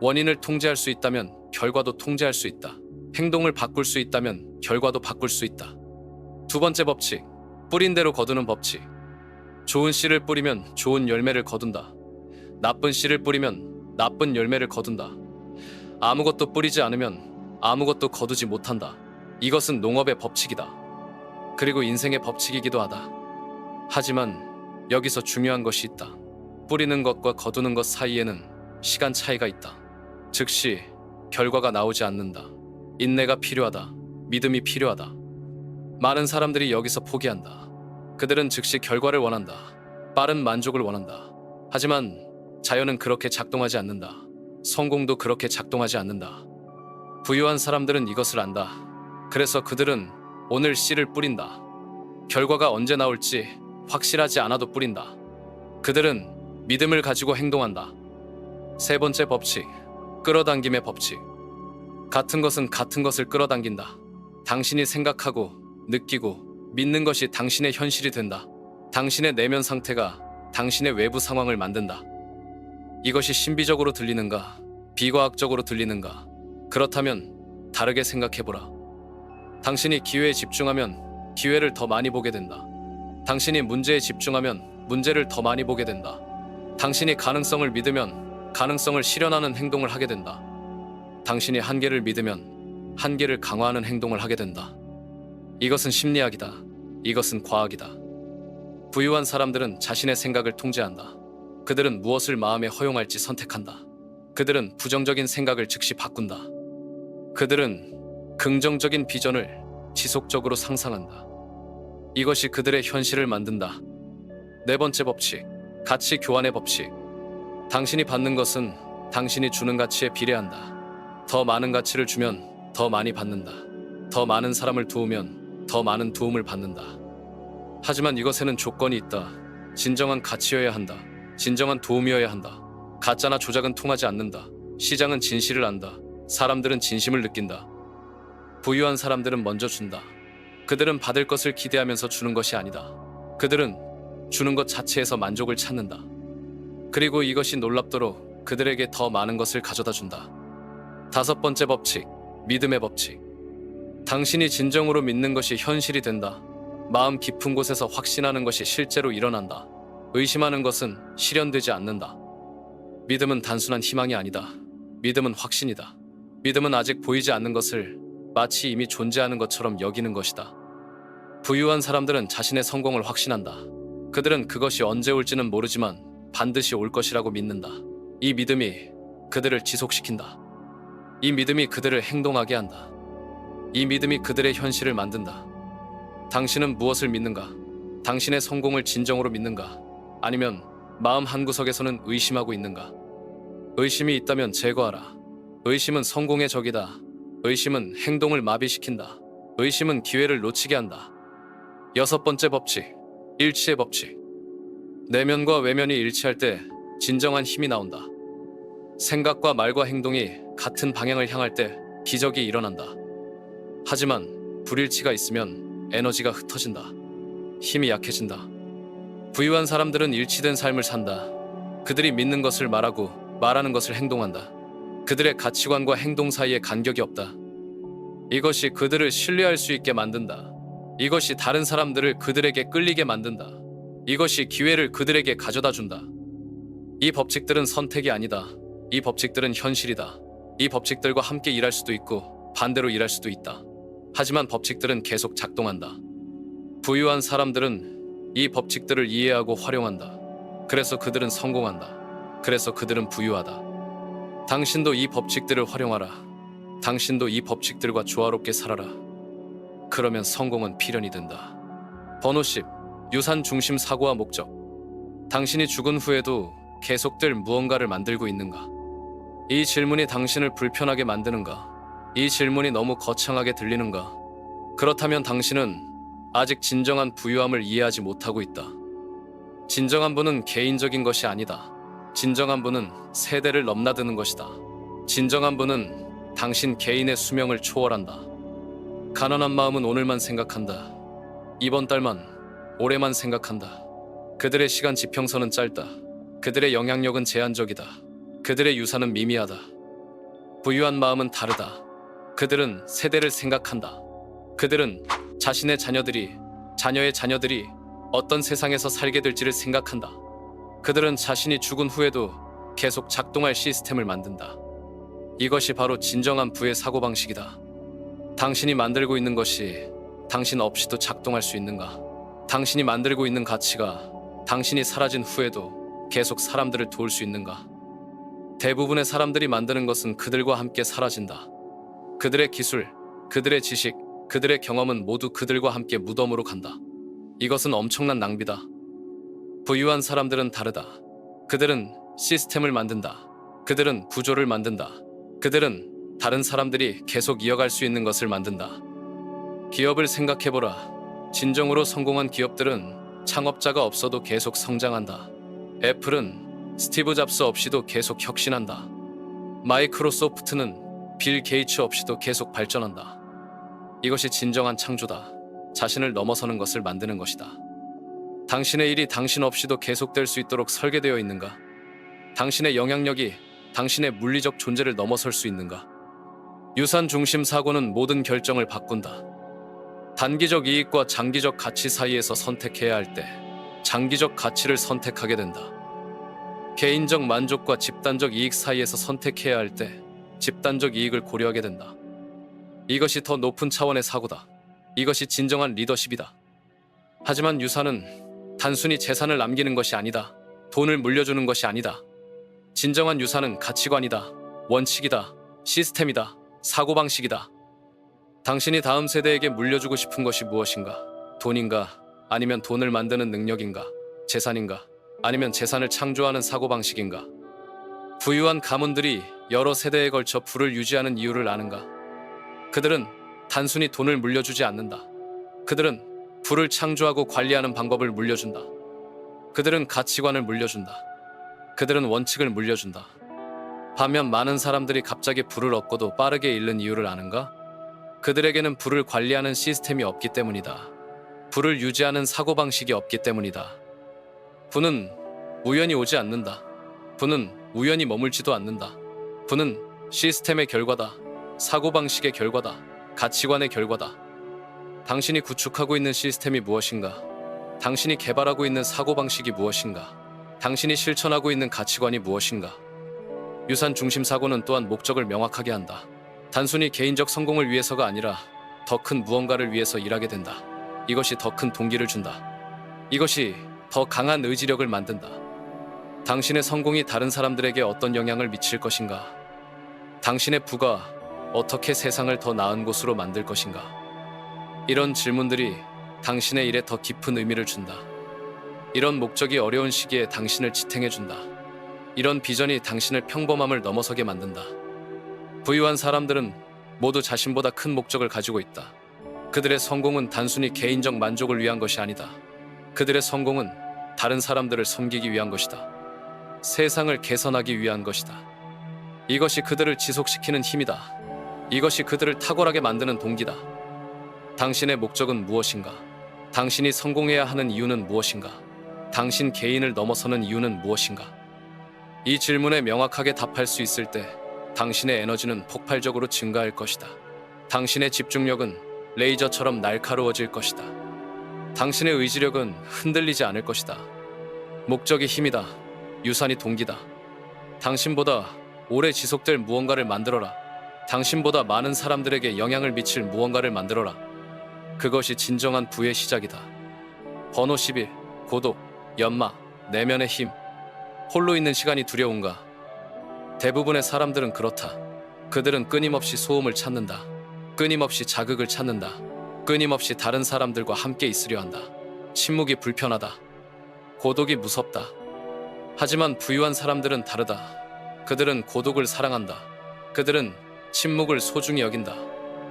원인을 통제할 수 있다면 결과도 통제할 수 있다. 행동을 바꿀 수 있다면 결과도 바꿀 수 있다. 두 번째 법칙, 뿌린 대로 거두는 법칙. 좋은 씨를 뿌리면 좋은 열매를 거둔다. 나쁜 씨를 뿌리면 나쁜 열매를 거둔다. 아무것도 뿌리지 않으면 아무것도 거두지 못한다. 이것은 농업의 법칙이다. 그리고 인생의 법칙이기도 하다. 하지만 여기서 중요한 것이 있다. 뿌리는 것과 거두는 것 사이에는 시간 차이가 있다. 즉시 결과가 나오지 않는다. 인내가 필요하다. 믿음이 필요하다. 많은 사람들이 여기서 포기한다. 그들은 즉시 결과를 원한다. 빠른 만족을 원한다. 하지만 자연은 그렇게 작동하지 않는다. 성공도 그렇게 작동하지 않는다. 부유한 사람들은 이것을 안다. 그래서 그들은 오늘 씨를 뿌린다. 결과가 언제 나올지 확실하지 않아도 뿌린다. 그들은 믿음을 가지고 행동한다. 세 번째 법칙, 끌어당김의 법칙. 같은 것은 같은 것을 끌어당긴다. 당신이 생각하고 느끼고 믿는 것이 당신의 현실이 된다. 당신의 내면 상태가 당신의 외부 상황을 만든다. 이것이 신비적으로 들리는가? 비과학적으로 들리는가? 그렇다면 다르게 생각해보라. 당신이 기회에 집중하면 기회를 더 많이 보게 된다. 당신이 문제에 집중하면 문제를 더 많이 보게 된다. 당신이 가능성을 믿으면 가능성을 실현하는 행동을 하게 된다. 당신이 한계를 믿으면 한계를 강화하는 행동을 하게 된다. 이것은 심리학이다. 이것은 과학이다. 부유한 사람들은 자신의 생각을 통제한다. 그들은 무엇을 마음에 허용할지 선택한다. 그들은 부정적인 생각을 즉시 바꾼다. 그들은 긍정적인 비전을 지속적으로 상상한다. 이것이 그들의 현실을 만든다. 네 번째 법칙, 가치 교환의 법칙. 당신이 받는 것은 당신이 주는 가치에 비례한다. 더 많은 가치를 주면 더 많이 받는다. 더 많은 사람을 도우면 더 많은 도움을 받는다. 하지만 이것에는 조건이 있다. 진정한 가치여야 한다. 진정한 도움이어야 한다. 가짜나 조작은 통하지 않는다. 시장은 진실을 안다. 사람들은 진심을 느낀다. 부유한 사람들은 먼저 준다. 그들은 받을 것을 기대하면서 주는 것이 아니다. 그들은 주는 것 자체에서 만족을 찾는다. 그리고 이것이 놀랍도록 그들에게 더 많은 것을 가져다 준다. 다섯 번째 법칙, 믿음의 법칙. 당신이 진정으로 믿는 것이 현실이 된다. 마음 깊은 곳에서 확신하는 것이 실제로 일어난다. 의심하는 것은 실현되지 않는다. 믿음은 단순한 희망이 아니다. 믿음은 확신이다. 믿음은 아직 보이지 않는 것을 마치 이미 존재하는 것처럼 여기는 것이다. 부유한 사람들은 자신의 성공을 확신한다. 그들은 그것이 언제 올지는 모르지만 반드시 올 것이라고 믿는다. 이 믿음이 그들을 지속시킨다. 이 믿음이 그들을 행동하게 한다. 이 믿음이 그들의 현실을 만든다. 당신은 무엇을 믿는가? 당신의 성공을 진정으로 믿는가? 아니면 마음 한구석에서는 의심하고 있는가? 의심이 있다면 제거하라. 의심은 성공의 적이다. 의심은 행동을 마비시킨다. 의심은 기회를 놓치게 한다. 6번째 법칙, 일치의 법칙. 내면과 외면이 일치할 때 진정한 힘이 나온다. 생각과 말과 행동이 같은 방향을 향할 때 기적이 일어난다. 하지만 불일치가 있으면 에너지가 흩어진다. 힘이 약해진다. 부유한 사람들은 일치된 삶을 산다. 그들이 믿는 것을 말하고 말하는 것을 행동한다. 그들의 가치관과 행동 사이에 간격이 없다. 이것이 그들을 신뢰할 수 있게 만든다. 이것이 다른 사람들을 그들에게 끌리게 만든다. 이것이 기회를 그들에게 가져다 준다. 이 법칙들은 선택이 아니다. 이 법칙들은 현실이다. 이 법칙들과 함께 일할 수도 있고 반대로 일할 수도 있다. 하지만 법칙들은 계속 작동한다. 부유한 사람들은 이 법칙들을 이해하고 활용한다. 그래서 그들은 성공한다. 그래서 그들은 부유하다. 당신도 이 법칙들을 활용하라. 당신도 이 법칙들과 조화롭게 살아라. 그러면 성공은 필연이 된다. 번호 10. 유산 중심 사고와 목적. 당신이 죽은 후에도 계속될 무언가를 만들고 있는가? 이 질문이 당신을 불편하게 만드는가? 이 질문이 너무 거창하게 들리는가? 그렇다면 당신은 아직 진정한 부유함을 이해하지 못하고 있다. 진정한 부는 개인적인 것이 아니다. 진정한 부는 세대를 넘나드는 것이다. 진정한 부는 당신 개인의 수명을 초월한다. 가난한 마음은 오늘만 생각한다. 이번 달만, 올해만 생각한다. 그들의 시간 지평선은 짧다. 그들의 영향력은 제한적이다. 그들의 유산은 미미하다. 부유한 마음은 다르다. 그들은 세대를 생각한다. 그들은 자신의 자녀들이, 자녀의 자녀들이 어떤 세상에서 살게 될지를 생각한다. 그들은 자신이 죽은 후에도 계속 작동할 시스템을 만든다. 이것이 바로 진정한 부의 사고방식이다. 당신이 만들고 있는 것이 당신 없이도 작동할 수 있는가? 당신이 만들고 있는 가치가 당신이 사라진 후에도 계속 사람들을 도울 수 있는가? 대부분의 사람들이 만드는 것은 그들과 함께 사라진다. 그들의 기술, 그들의 지식, 그들의 경험은 모두 그들과 함께 무덤으로 간다. 이것은 엄청난 낭비다. 부유한 사람들은 다르다. 그들은 시스템을 만든다. 그들은 구조를 만든다. 그들은 다른 사람들이 계속 이어갈 수 있는 것을 만든다. 기업을 생각해보라. 진정으로 성공한 기업들은 창업자가 없어도 계속 성장한다. 애플은 스티브 잡스 없이도 계속 혁신한다. 마이크로소프트는 빌 게이츠 없이도 계속 발전한다. 이것이 진정한 창조다. 자신을 넘어서는 것을 만드는 것이다. 당신의 일이 당신 없이도 계속될 수 있도록 설계되어 있는가? 당신의 영향력이 당신의 물리적 존재를 넘어설 수 있는가? 유산 중심 사고는 모든 결정을 바꾼다. 단기적 이익과 장기적 가치 사이에서 선택해야 할 때 장기적 가치를 선택하게 된다. 개인적 만족과 집단적 이익 사이에서 선택해야 할 때 집단적 이익을 고려하게 된다. 이것이 더 높은 차원의 사고다. 이것이 진정한 리더십이다. 하지만 유산은 단순히 재산을 남기는 것이 아니다. 돈을 물려주는 것이 아니다. 진정한 유산은 가치관이다. 원칙이다. 시스템이다. 사고방식이다. 당신이 다음 세대에게 물려주고 싶은 것이 무엇인가? 돈인가? 아니면 돈을 만드는 능력인가? 재산인가? 아니면 재산을 창조하는 사고방식인가? 부유한 가문들이 여러 세대에 걸쳐 부를 유지하는 이유를 아는가? 그들은 단순히 돈을 물려주지 않는다. 그들은 부를 창조하고 관리하는 방법을 물려준다. 그들은 가치관을 물려준다. 그들은 원칙을 물려준다. 반면 많은 사람들이 갑자기 부를 얻고도 빠르게 잃는 이유를 아는가? 그들에게는 부를 관리하는 시스템이 없기 때문이다. 부를 유지하는 사고방식이 없기 때문이다. 부는 우연히 오지 않는다. 부는 우연히 머물지도 않는다. 부는 시스템의 결과다. 사고방식의 결과다. 가치관의 결과다. 당신이 구축하고 있는 시스템이 무엇인가? 당신이 개발하고 있는 사고방식이 무엇인가? 당신이 실천하고 있는 가치관이 무엇인가? 유산 중심 사고는 또한 목적을 명확하게 한다. 단순히 개인적 성공을 위해서가 아니라 더 큰 무언가를 위해서 일하게 된다. 이것이 더 큰 동기를 준다. 이것이 더 강한 의지력을 만든다. 당신의 성공이 다른 사람들에게 어떤 영향을 미칠 것인가? 당신의 부가 어떻게 세상을 더 나은 곳으로 만들 것인가? 이런 질문들이 당신의 일에 더 깊은 의미를 준다. 이런 목적이 어려운 시기에 당신을 지탱해준다. 이런 비전이 당신을 평범함을 넘어서게 만든다. 부유한 사람들은 모두 자신보다 큰 목적을 가지고 있다. 그들의 성공은 단순히 개인적 만족을 위한 것이 아니다. 그들의 성공은 다른 사람들을 섬기기 위한 것이다. 세상을 개선하기 위한 것이다. 이것이 그들을 지속시키는 힘이다. 이것이 그들을 탁월하게 만드는 동기다. 당신의 목적은 무엇인가? 당신이 성공해야 하는 이유는 무엇인가? 당신 개인을 넘어서는 이유는 무엇인가? 이 질문에 명확하게 답할 수 있을 때 당신의 에너지는 폭발적으로 증가할 것이다. 당신의 집중력은 레이저처럼 날카로워질 것이다. 당신의 의지력은 흔들리지 않을 것이다. 목적이 힘이다. 유산이 동기다. 당신보다 오래 지속될 무언가를 만들어라. 당신보다 많은 사람들에게 영향을 미칠 무언가를 만들어라. 그것이 진정한 부의 시작이다. 번호 11. 고독, 연마, 내면의 힘. 홀로 있는 시간이 두려운가? 대부분의 사람들은 그렇다. 그들은 끊임없이 소음을 찾는다. 끊임없이 자극을 찾는다. 끊임없이 다른 사람들과 함께 있으려 한다. 침묵이 불편하다. 고독이 무섭다. 하지만 부유한 사람들은 다르다. 그들은 고독을 사랑한다. 그들은 침묵을 소중히 여긴다.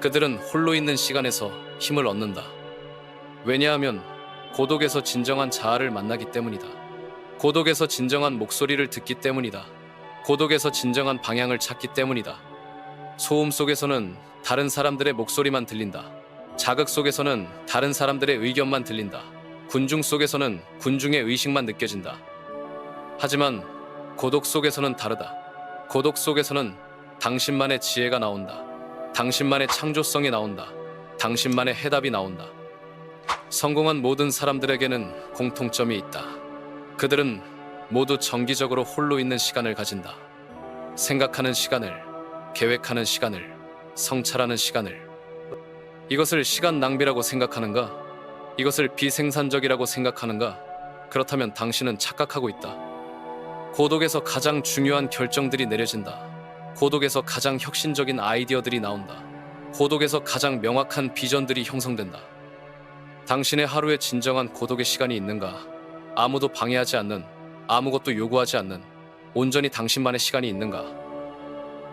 그들은 홀로 있는 시간에서 힘을 얻는다. 왜냐하면 고독에서 진정한 자아를 만나기 때문이다. 고독에서 진정한 목소리를 듣기 때문이다. 고독에서 진정한 방향을 찾기 때문이다. 소음 속에서는 다른 사람들의 목소리만 들린다. 자극 속에서는 다른 사람들의 의견만 들린다. 군중 속에서는 군중의 의식만 느껴진다. 하지만 고독 속에서는 다르다. 고독 속에서는 당신만의 지혜가 나온다. 당신만의 창조성이 나온다. 당신만의 해답이 나온다. 성공한 모든 사람들에게는 공통점이 있다. 그들은 모두 정기적으로 홀로 있는 시간을 가진다. 생각하는 시간을, 계획하는 시간을, 성찰하는 시간을. 이것을 시간 낭비라고 생각하는가? 이것을 비생산적이라고 생각하는가? 그렇다면 당신은 착각하고 있다. 고독에서 가장 중요한 결정들이 내려진다. 고독에서 가장 혁신적인 아이디어들이 나온다. 고독에서 가장 명확한 비전들이 형성된다. 당신의 하루에 진정한 고독의 시간이 있는가? 아무도 방해하지 않는, 아무것도 요구하지 않는 온전히 당신만의 시간이 있는가?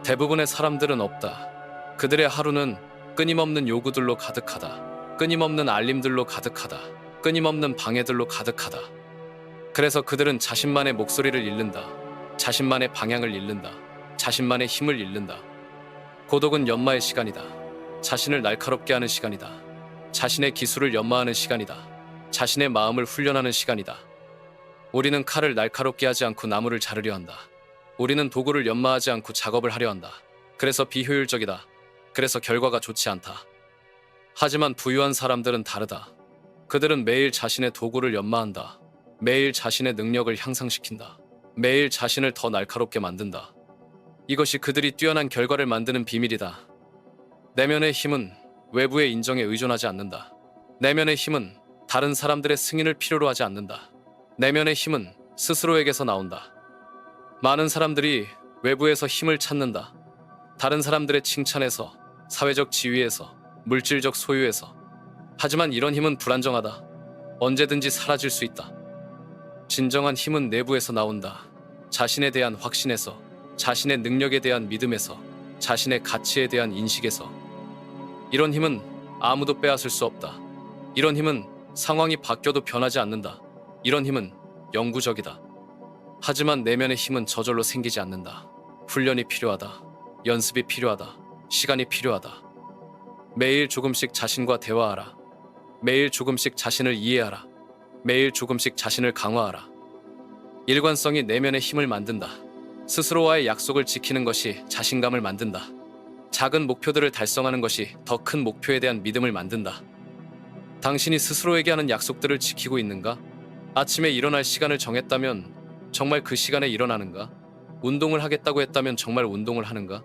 대부분의 사람들은 없다. 그들의 하루는 끊임없는 요구들로 가득하다. 끊임없는 알림들로 가득하다. 끊임없는 방해들로 가득하다. 그래서 그들은 자신만의 목소리를 잃는다. 자신만의 방향을 잃는다. 자신만의 힘을 잃는다. 고독은 연마의 시간이다. 자신을 날카롭게 하는 시간이다. 자신의 기술을 연마하는 시간이다. 자신의 마음을 훈련하는 시간이다. 우리는 칼을 날카롭게 하지 않고 나무를 자르려 한다. 우리는 도구를 연마하지 않고 작업을 하려 한다. 그래서 비효율적이다. 그래서 결과가 좋지 않다. 하지만 부유한 사람들은 다르다. 그들은 매일 자신의 도구를 연마한다. 매일 자신의 능력을 향상시킨다. 매일 자신을 더 날카롭게 만든다. 이것이 그들이 뛰어난 결과를 만드는 비밀이다. 내면의 힘은 외부의 인정에 의존하지 않는다. 내면의 힘은 다른 사람들의 승인을 필요로 하지 않는다. 내면의 힘은 스스로에게서 나온다. 많은 사람들이 외부에서 힘을 찾는다. 다른 사람들의 칭찬에서, 사회적 지위에서, 물질적 소유에서. 하지만 이런 힘은 불안정하다. 언제든지 사라질 수 있다. 진정한 힘은 내부에서 나온다. 자신에 대한 확신에서, 자신의 능력에 대한 믿음에서, 자신의 가치에 대한 인식에서. 이런 힘은 아무도 빼앗을 수 없다. 이런 힘은 상황이 바뀌어도 변하지 않는다. 이런 힘은 영구적이다. 하지만 내면의 힘은 저절로 생기지 않는다. 훈련이 필요하다. 연습이 필요하다. 시간이 필요하다. 매일 조금씩 자신과 대화하라. 매일 조금씩 자신을 이해하라. 매일 조금씩 자신을 강화하라. 일관성이 내면의 힘을 만든다. 스스로와의 약속을 지키는 것이 자신감을 만든다. 작은 목표들을 달성하는 것이 더 큰 목표에 대한 믿음을 만든다. 당신이 스스로에게 하는 약속들을 지키고 있는가? 아침에 일어날 시간을 정했다면 정말 그 시간에 일어나는가? 운동을 하겠다고 했다면 정말 운동을 하는가?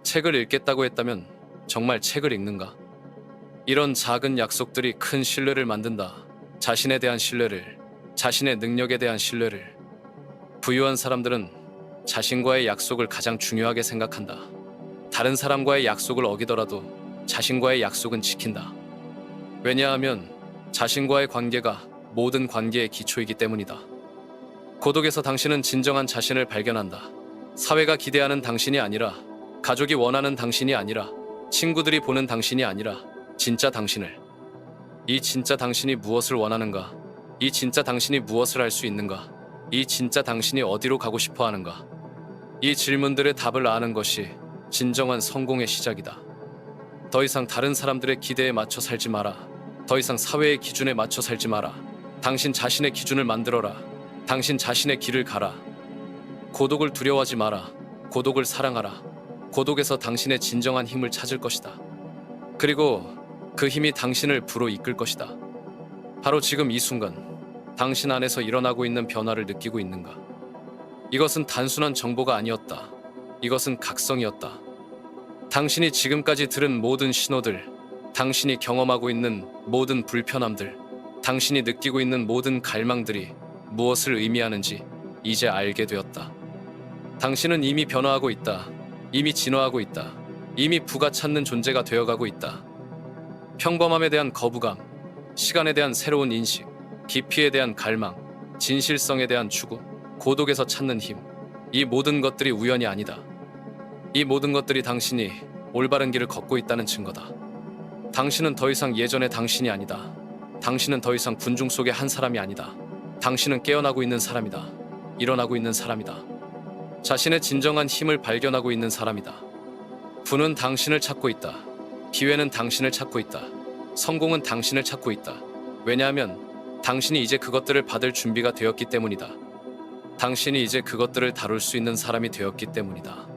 책을 읽겠다고 했다면 정말 책을 읽는가? 이런 작은 약속들이 큰 신뢰를 만든다. 자신에 대한 신뢰를, 자신의 능력에 대한 신뢰를. 부유한 사람들은 자신과의 약속을 가장 중요하게 생각한다. 다른 사람과의 약속을 어기더라도 자신과의 약속은 지킨다. 왜냐하면 자신과의 관계가 모든 관계의 기초이기 때문이다. 고독에서 당신은 진정한 자신을 발견한다. 사회가 기대하는 당신이 아니라, 가족이 원하는 당신이 아니라, 친구들이 보는 당신이 아니라 진짜 당신을. 이 진짜 당신이 무엇을 원하는가? 이 진짜 당신이 무엇을 할 수 있는가? 이 진짜 당신이 어디로 가고 싶어 하는가? 이 질문들의 답을 아는 것이 진정한 성공의 시작이다. 더 이상 다른 사람들의 기대에 맞춰 살지 마라. 더 이상 사회의 기준에 맞춰 살지 마라. 당신 자신의 기준을 만들어라. 당신 자신의 길을 가라. 고독을 두려워하지 마라. 고독을 사랑하라. 고독에서 당신의 진정한 힘을 찾을 것이다. 그리고 그 힘이 당신을 부로 이끌 것이다. 바로 지금 이 순간 당신 안에서 일어나고 있는 변화를 느끼고 있는가? 이것은 단순한 정보가 아니었다. 이것은 각성이었다. 당신이 지금까지 들은 모든 신호들, 당신이 경험하고 있는 모든 불편함들, 당신이 느끼고 있는 모든 갈망들이 무엇을 의미하는지 이제 알게 되었다. 당신은 이미 변화하고 있다. 이미 진화하고 있다. 이미 부가 찾는 존재가 되어가고 있다. 평범함에 대한 거부감, 시간에 대한 새로운 인식, 깊이에 대한 갈망, 진실성에 대한 추구, 고독에서 찾는 힘, 이 모든 것들이 우연이 아니다. 이 모든 것들이 당신이 올바른 길을 걷고 있다는 증거다. 당신은 더 이상 예전의 당신이 아니다. 당신은 더 이상 군중 속의 한 사람이 아니다. 당신은 깨어나고 있는 사람이다. 일어나고 있는 사람이다. 자신의 진정한 힘을 발견하고 있는 사람이다. 부는 당신을 찾고 있다. 기회는 당신을 찾고 있다. 성공은 당신을 찾고 있다. 왜냐하면 당신이 이제 그것들을 받을 준비가 되었기 때문이다. 당신이 이제 그것들을 다룰 수 있는 사람이 되었기 때문이다.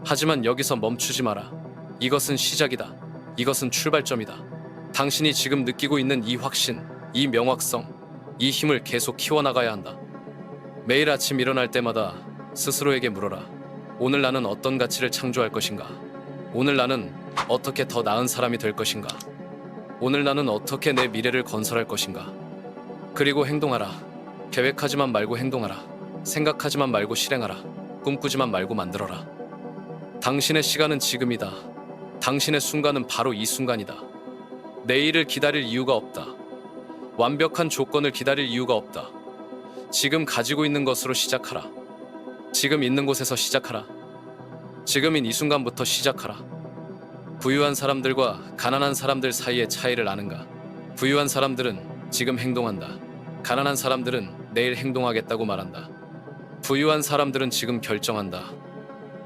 하지만 여기서 멈추지 마라. 이것은 시작이다. 이것은 출발점이다. 당신이 지금 느끼고 있는 이 확신, 이 명확성, 이 힘을 계속 키워나가야 한다. 매일 아침 일어날 때마다 스스로에게 물어라. 오늘 나는 어떤 가치를 창조할 것인가? 오늘 나는 어떻게 더 나은 사람이 될 것인가? 오늘 나는 어떻게 내 미래를 건설할 것인가? 그리고 행동하라. 계획하지만 말고 행동하라. 생각하지만 말고 실행하라. 꿈꾸지만 말고 만들어라. 당신의 시간은 지금이다. 당신의 순간은 바로 이 순간이다. 내일을 기다릴 이유가 없다. 완벽한 조건을 기다릴 이유가 없다. 지금 가지고 있는 것으로 시작하라. 지금 있는 곳에서 시작하라. 지금인 이 순간부터 시작하라. 부유한 사람들과 가난한 사람들 사이의 차이를 아는가? 부유한 사람들은 지금 행동한다. 가난한 사람들은 내일 행동하겠다고 말한다. 부유한 사람들은 지금 결정한다.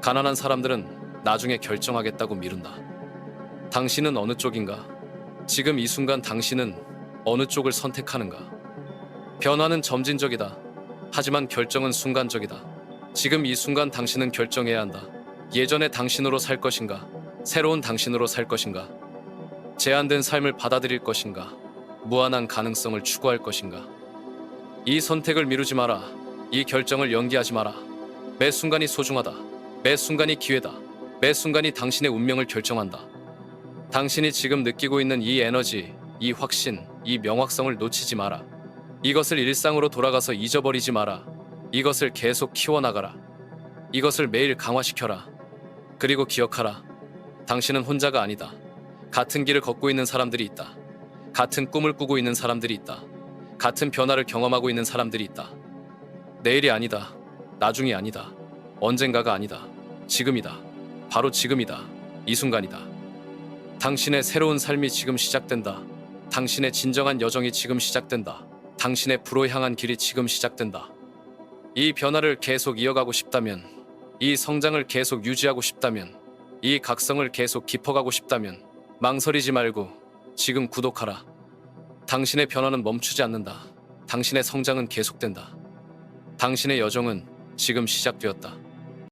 가난한 사람들은 나중에 결정하겠다고 미룬다. 당신은 어느 쪽인가? 지금 이 순간 당신은 어느 쪽을 선택하는가? 변화는 점진적이다. 하지만 결정은 순간적이다. 지금 이 순간 당신은 결정해야 한다. 예전의 당신으로 살 것인가? 새로운 당신으로 살 것인가? 제한된 삶을 받아들일 것인가? 무한한 가능성을 추구할 것인가? 이 선택을 미루지 마라. 이 결정을 연기하지 마라. 매 순간이 소중하다. 매 순간이 기회다. 매 순간이 당신의 운명을 결정한다. 당신이 지금 느끼고 있는 이 에너지, 이 확신, 이 명확성을 놓치지 마라. 이것을 일상으로 돌아가서 잊어버리지 마라. 이것을 계속 키워나가라. 이것을 매일 강화시켜라. 그리고 기억하라. 당신은 혼자가 아니다. 같은 길을 걷고 있는 사람들이 있다. 같은 꿈을 꾸고 있는 사람들이 있다. 같은 변화를 경험하고 있는 사람들이 있다. 내일이 아니다. 나중이 아니다. 언젠가가 아니다. 지금이다. 바로 지금이다. 이 순간이다. 당신의 새로운 삶이 지금 시작된다. 당신의 진정한 여정이 지금 시작된다. 당신의 부로 향한 길이 지금 시작된다. 이 변화를 계속 이어가고 싶다면, 이 성장을 계속 유지하고 싶다면, 이 각성을 계속 깊어가고 싶다면 망설이지 말고 지금 구독하라. 당신의 변화는 멈추지 않는다. 당신의 성장은 계속된다. 당신의 여정은 지금 시작되었다.